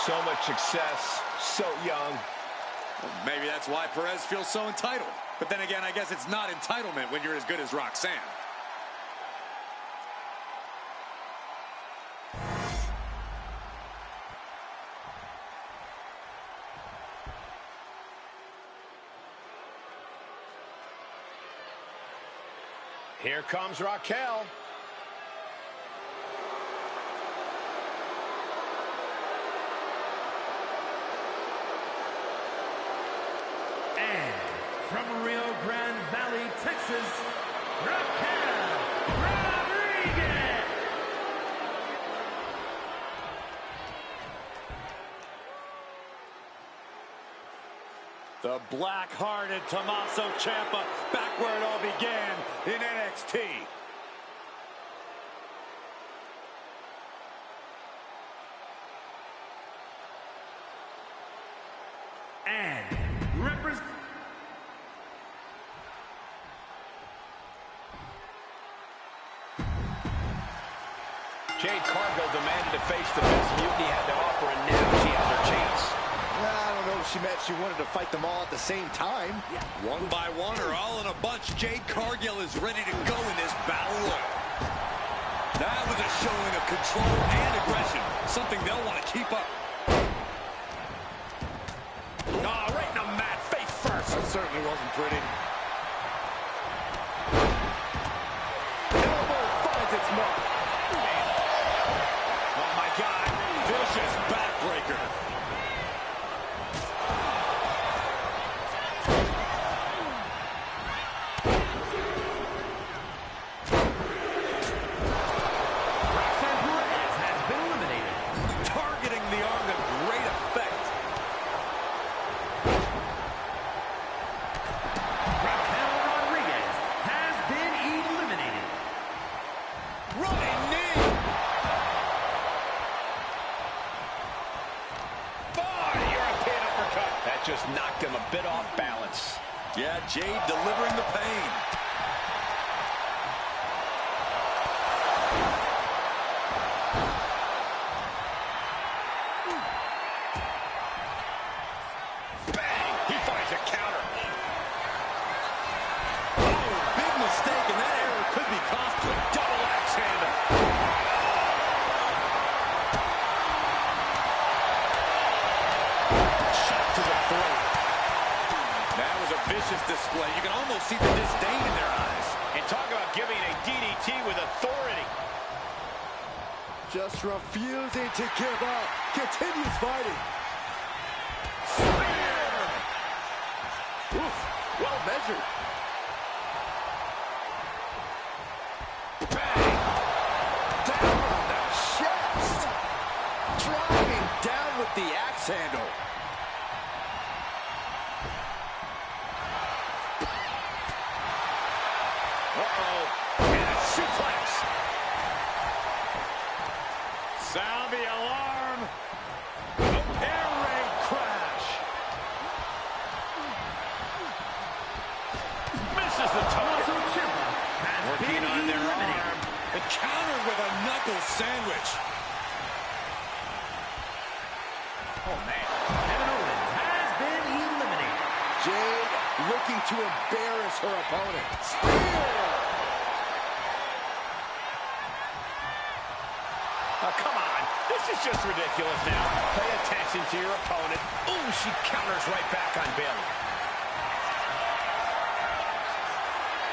So much success, so young. Well, maybe that's why Perez feels so entitled. But then again, I guess it's not entitlement when you're as good as Roxanne. Here comes Raquel. From Rio Grande Valley, Texas, Raquel Rodriguez. The black-hearted Tommaso Ciampa, back where it all began in NXT. And represent... Jade Cargill demanded to face the best Mutiny had to offer, and now she has her chance. I don't know if she meant she wanted to fight them all at the same time. Yeah. One by one or all in a bunch, Jade Cargill is ready to go in this battle royal. That was a showing of control and aggression, something they'll want to keep up. Right in the mat, face first. That certainly wasn't pretty. Elbow finds its mark. Oh my God, vicious backbreaker. Roxanne Perez has been eliminated. Targeting the arm to great effect. Raquel Rodriguez has been eliminated. Running knee. European uppercut. That just knocked him a bit off balance. Yeah, Jade delivering the pain. Bang! He finds a counter. Oh, big mistake, and that error could be costly. Double axe handle. Shot to the throat. That was a vicious display. You can almost see the disdain in their eyes. And talk about giving a DDT with authority. Just refusing to give up. Continues fighting. Oof, well measured. Bang! Down on the chest. Driving down with the axe handle. Uh-oh. And a suplex. Sound the alarm. Air raid crash. Misses the Tommaso target. Ciampa has Working been on their eliminated. arm. And countered with a knuckle sandwich. Oh, man. Kevin Owens has been eliminated. Jade looking to embarrass her opponent. Spear! Oh, come on. This is just ridiculous now. Pay attention to your opponent. Ooh, she counters right back on Bayley.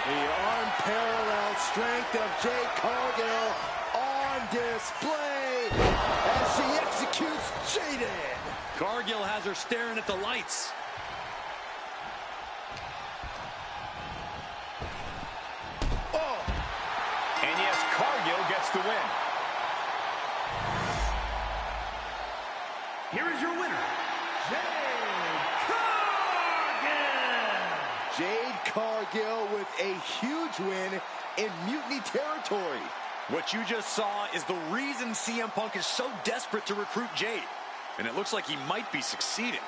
The unparalleled strength of Jade Cargill on display as she executes Jaden. Cargill has her staring at the lights. Oh! And yes, Cargill gets the win. Here is your winner, Jade Cargill. Jade Cargill with a huge win in Mutiny territory. What you just saw is the reason CM Punk is so desperate to recruit Jade. And it looks like he might be succeeding.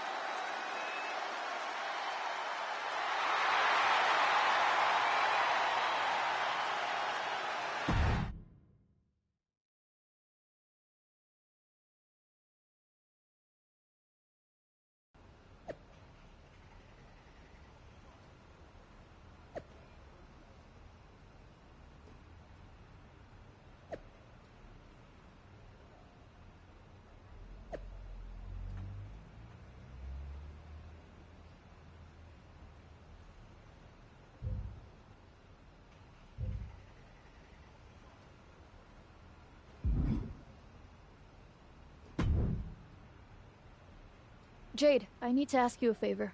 Jade, I need to ask you a favor.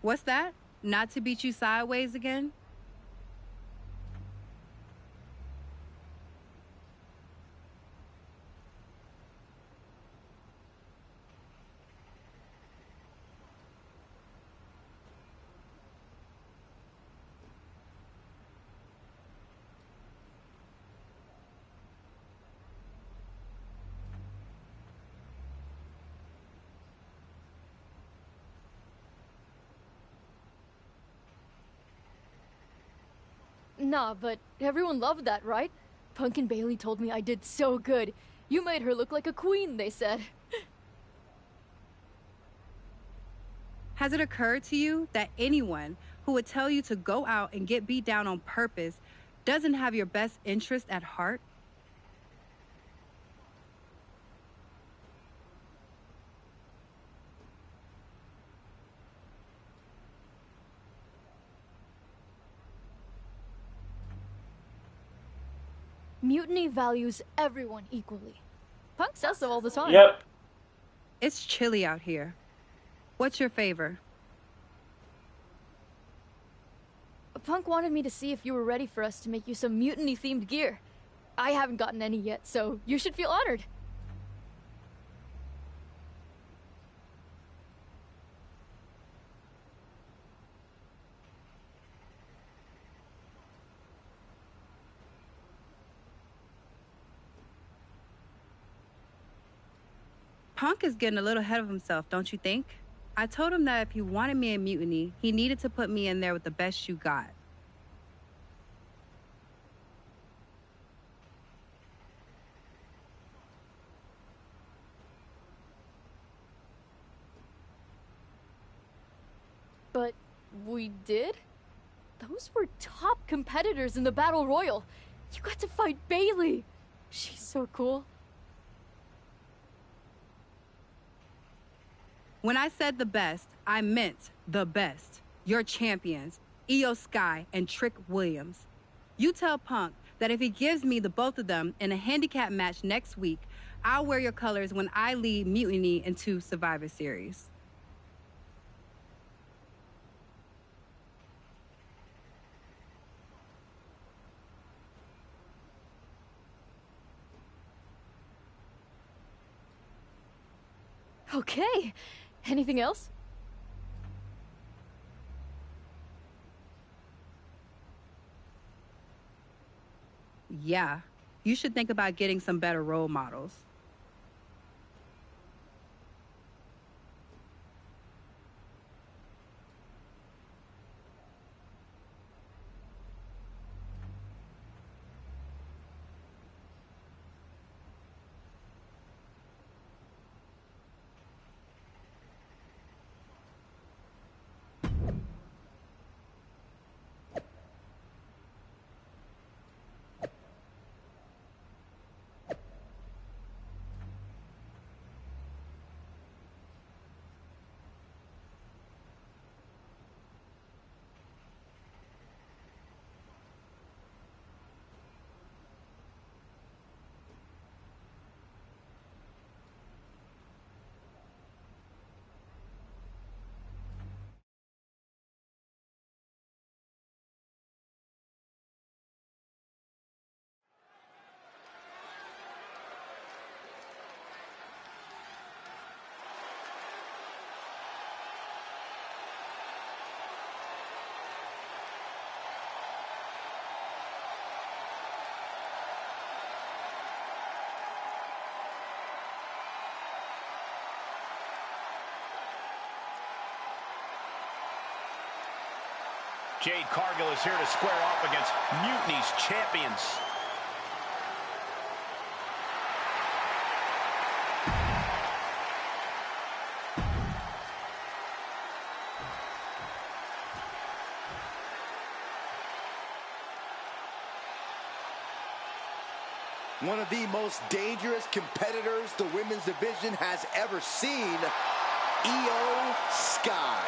What's that? Not to beat you sideways again? Nah, but everyone loved that, right? Punk and Bailey told me I did so good. You made her look like a queen, they said. Has it occurred to you that anyone who would tell you to go out and get beat down on purpose doesn't have your best interest at heart? Mutiny values everyone equally. Punk says so all the time. Yep. It's chilly out here. What's your favor? Punk wanted me to see if you were ready for us to make you some mutiny-themed gear. I haven't gotten any yet, so you should feel honored. Punk is getting a little ahead of himself, don't you think? I told him that if he wanted me in Mutiny, he needed to put me in there with the best you got. But we did? Those were top competitors in the Battle Royal. You got to fight Bailey. She's so cool. When I said the best, I meant the best. Your champions, Io Sky and Trick Williams. You tell Punk that if he gives me the both of them in a handicap match next week, I'll wear your colors when I lead Mutiny into Survivor Series. Okay. Anything else? Yeah, you should think about getting some better role models. Jade Cargill is here to square off against Mutiny's champions. One of the most dangerous competitors the women's division has ever seen, Io Sky.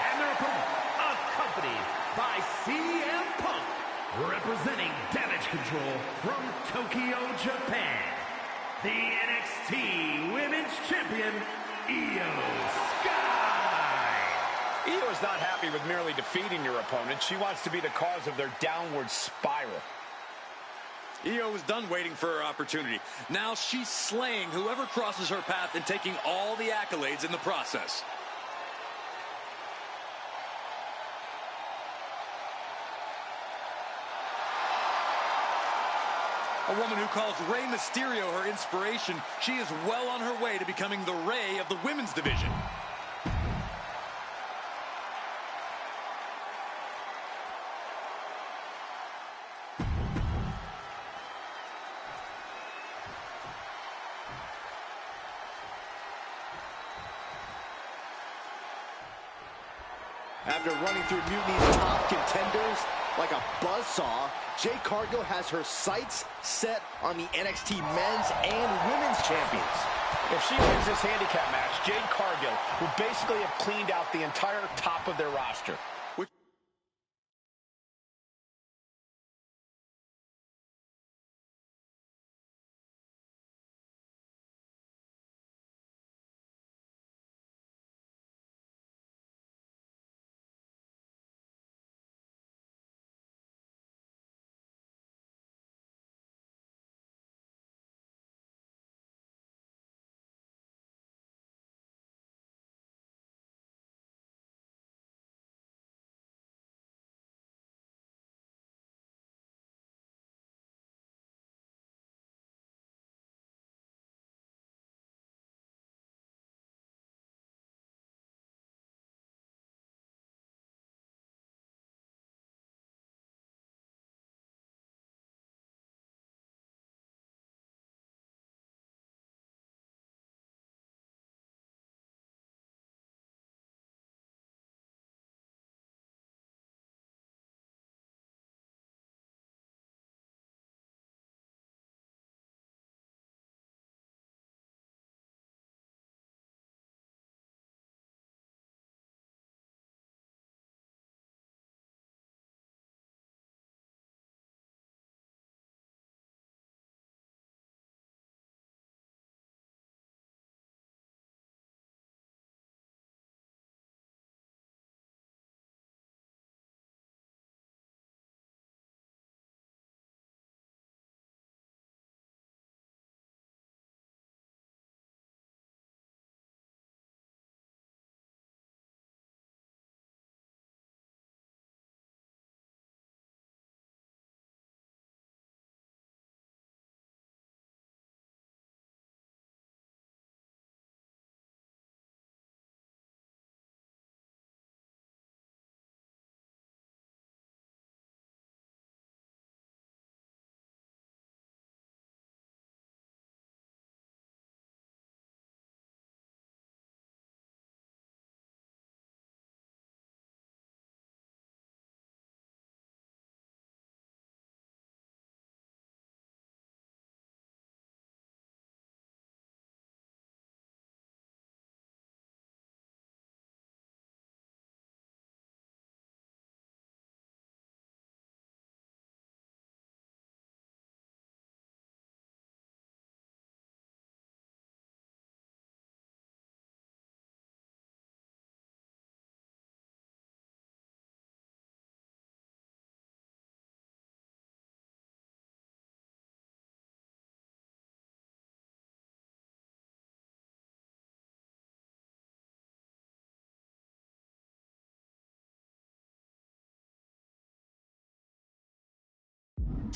And their opponent, accompanied by CM Punk, representing Damage Control from Tokyo, Japan, the NXT Women's Champion, Io Sky. Io is not happy with merely defeating your opponent. She wants to be the cause of their downward spiral. Io is done waiting for her opportunity. Now she's slaying whoever crosses her path and taking all the accolades in the process. A woman who calls Rey Mysterio her inspiration, she is well on her way to becoming the Rey of the women's division. After running through Mutiny's top contenders like a buzzsaw, Jade Cargill has her sights set on the NXT men's and women's champions. If she wins this handicap match, Jade Cargill will basically have cleaned out the entire top of their roster.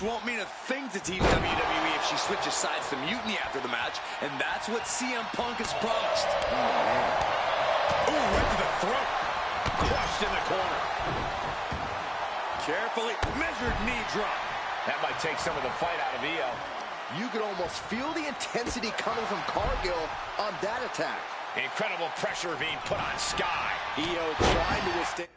Won't mean a thing to Team WWE if she switches sides to Mutiny after the match, and that's what CM Punk has promised. Ooh, right to the throat. Crushed in the corner. Carefully measured knee drop. That might take some of the fight out of Io. You could almost feel the intensity coming from Cargill on that attack. Incredible pressure being put on Sky. Io trying to withstand.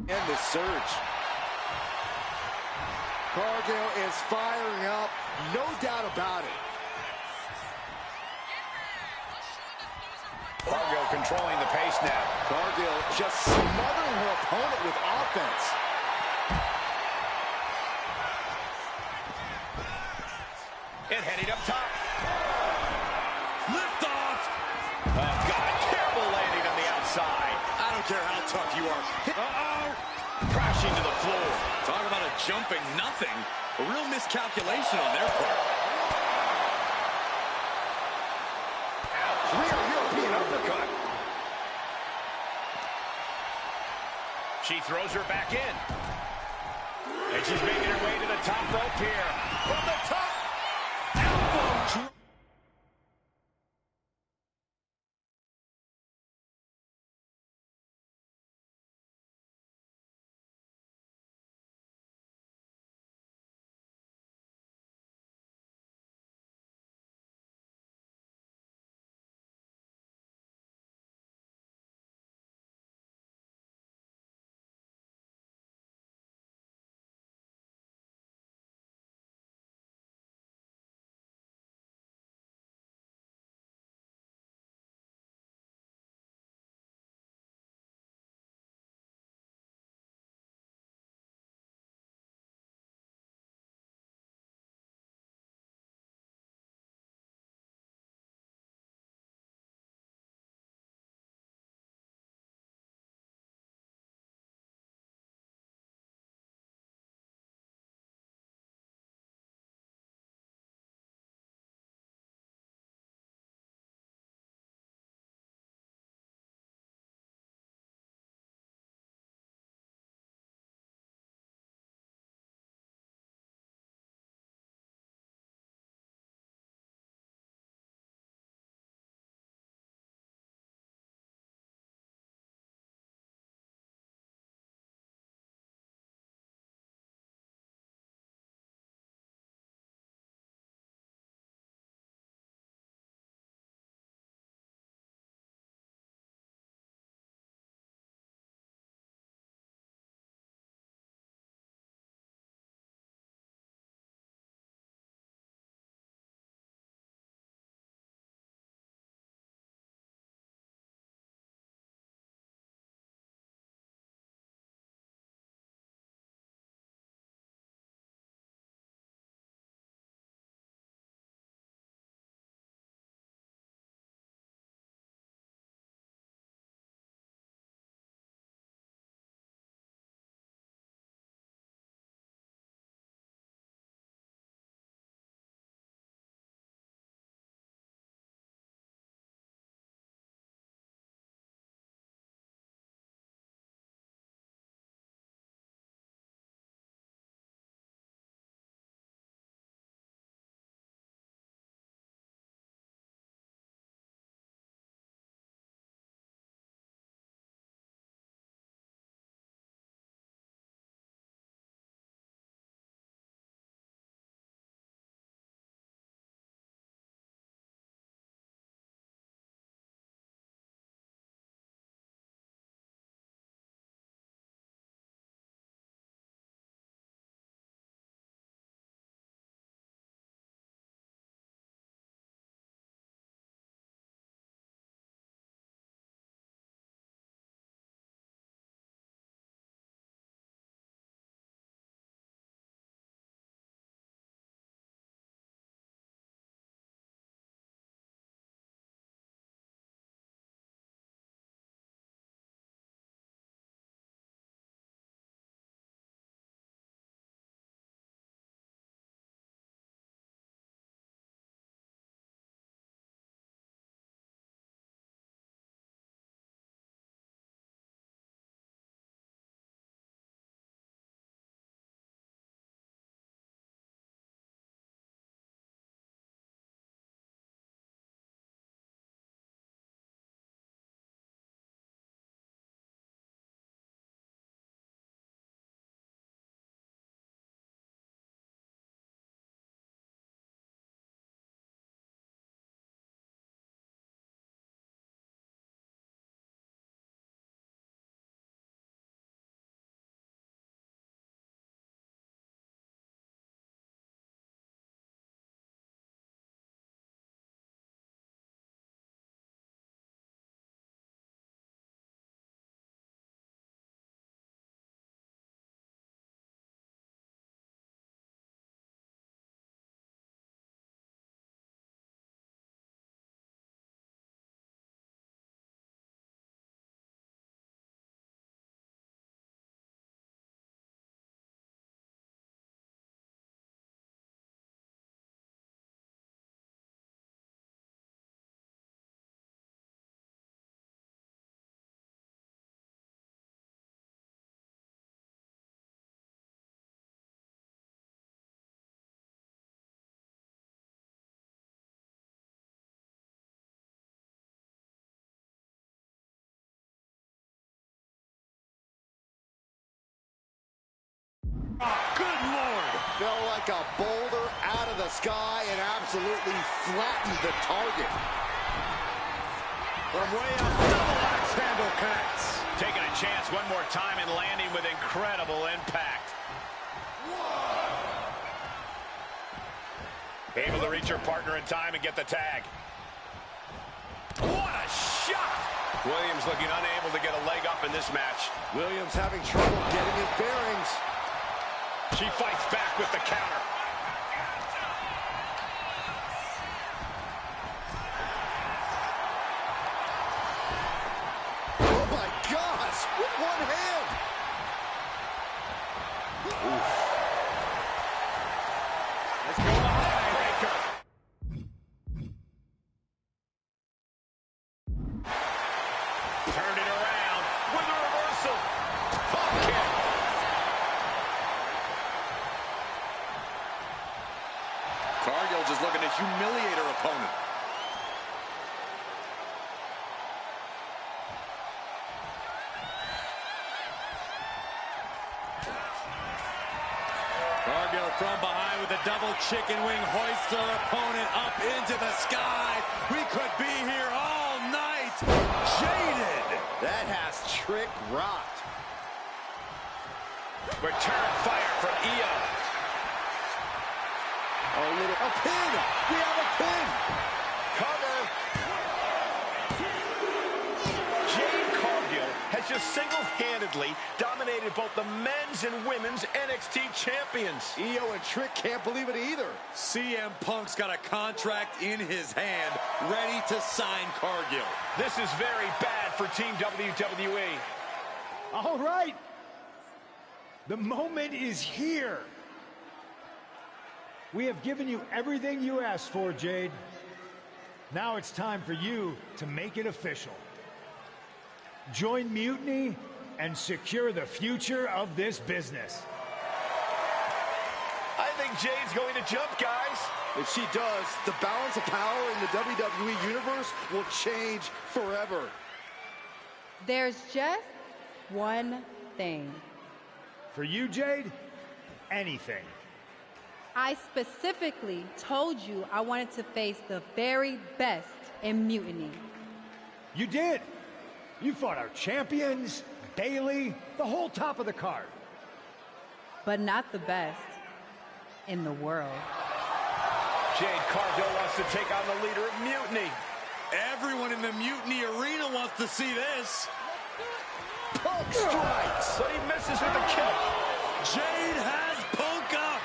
And the surge. Cargill is firing up, no doubt about it. Cargill controlling the pace now. Cargill just smothering her opponent with offense. And heading up top. Lift off. Oh, God, terrible landing on the outside. I don't care how tough you are. Uh-oh. Crashing to the floor. Talk about a jumping nothing. A real miscalculation on their part. Rear European uppercut. She throws her back in. And she's making her way to the top rope here. From the top. Elbow drop. Oh, good Lord. Fell like a boulder out of the sky and absolutely flattened the target. From way up, double axe handle connects. Taking a chance one more time and landing with incredible impact. Able to reach her partner in time and get the tag. What a shot! Williams looking unable to get a leg up in this match. Williams having trouble getting his bearings. She fights back with the counter. Oh my gosh, with one hand. Oof. Let's go behind. Breaker. Turned it around with a reversal. Pop kick. Cargill just looking to humiliate her opponent. Cargill from behind with a double chicken wing, hoists her opponent up into the sky. We could be here all night. Jaded. That has Trick rocked. Return fire from Io. A pin. We have a pin. Cover. Jade Cargill has just single-handedly dominated both the men's and women's NXT champions. Io and Trick can't believe it either. CM Punk's got a contract in his hand, ready to sign Cargill. This is very bad for Team WWE. All right. The moment is here. We have given you everything you asked for, Jade. Now it's time for you to make it official. Join Mutiny and secure the future of this business. I think Jade's going to jump, guys. If she does, the balance of power in the WWE Universe will change forever. There's just one thing. For you, Jade, anything. I specifically told you I wanted to face the very best in Mutiny. You did. You fought our champions, Bailey, the whole top of the card. But not the best in the world. Jade Cargill wants to take on the leader of Mutiny. Everyone in the Mutiny arena wants to see this. Punk strikes. But he misses with a kick. Jade has Punk up.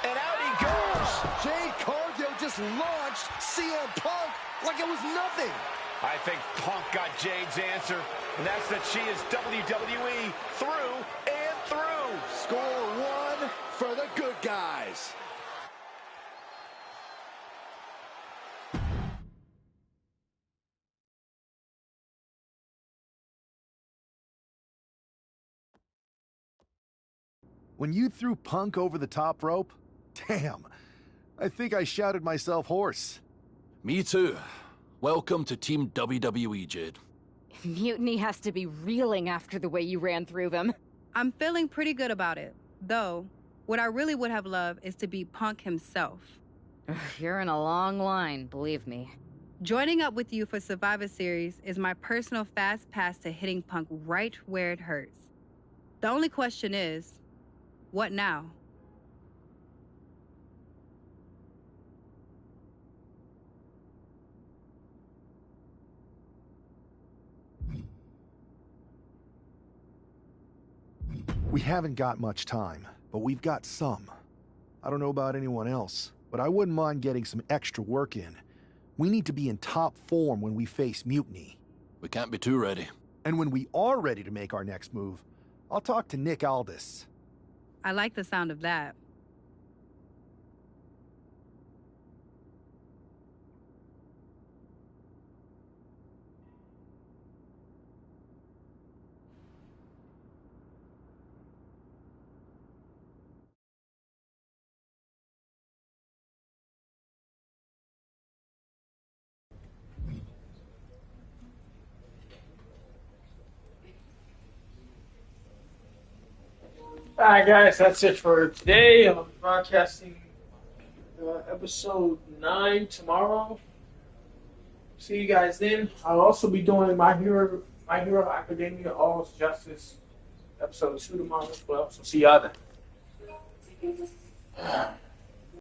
And out he goes. Jade Cargill just launched CM Punk like it was nothing. I think Punk got Jade's answer, and that's that she is WWE through and through. Score one for the good guys. When you threw Punk over the top rope, damn, I think I shouted myself hoarse. Me too. Welcome to Team WWE, Jade. Mutiny has to be reeling after the way you ran through them. I'm feeling pretty good about it. Though, what I really would have loved is to be Punk himself. You're in a long line, believe me. Joining up with you for Survivor Series is my personal fast pass to hitting Punk right where it hurts. The only question is, what now? We haven't got much time, but we've got some. I don't know about anyone else, but I wouldn't mind getting some extra work in. We need to be in top form when we face Mutiny. We can't be too ready. And when we are ready to make our next move, I'll talk to Nick Aldis. I like the sound of that. Alright, guys, that's it for today. I'm broadcasting episode 9 tomorrow. See you guys then. I'll also be doing My Hero Academia All's Justice episode 2 tomorrow as well. So see y'all then.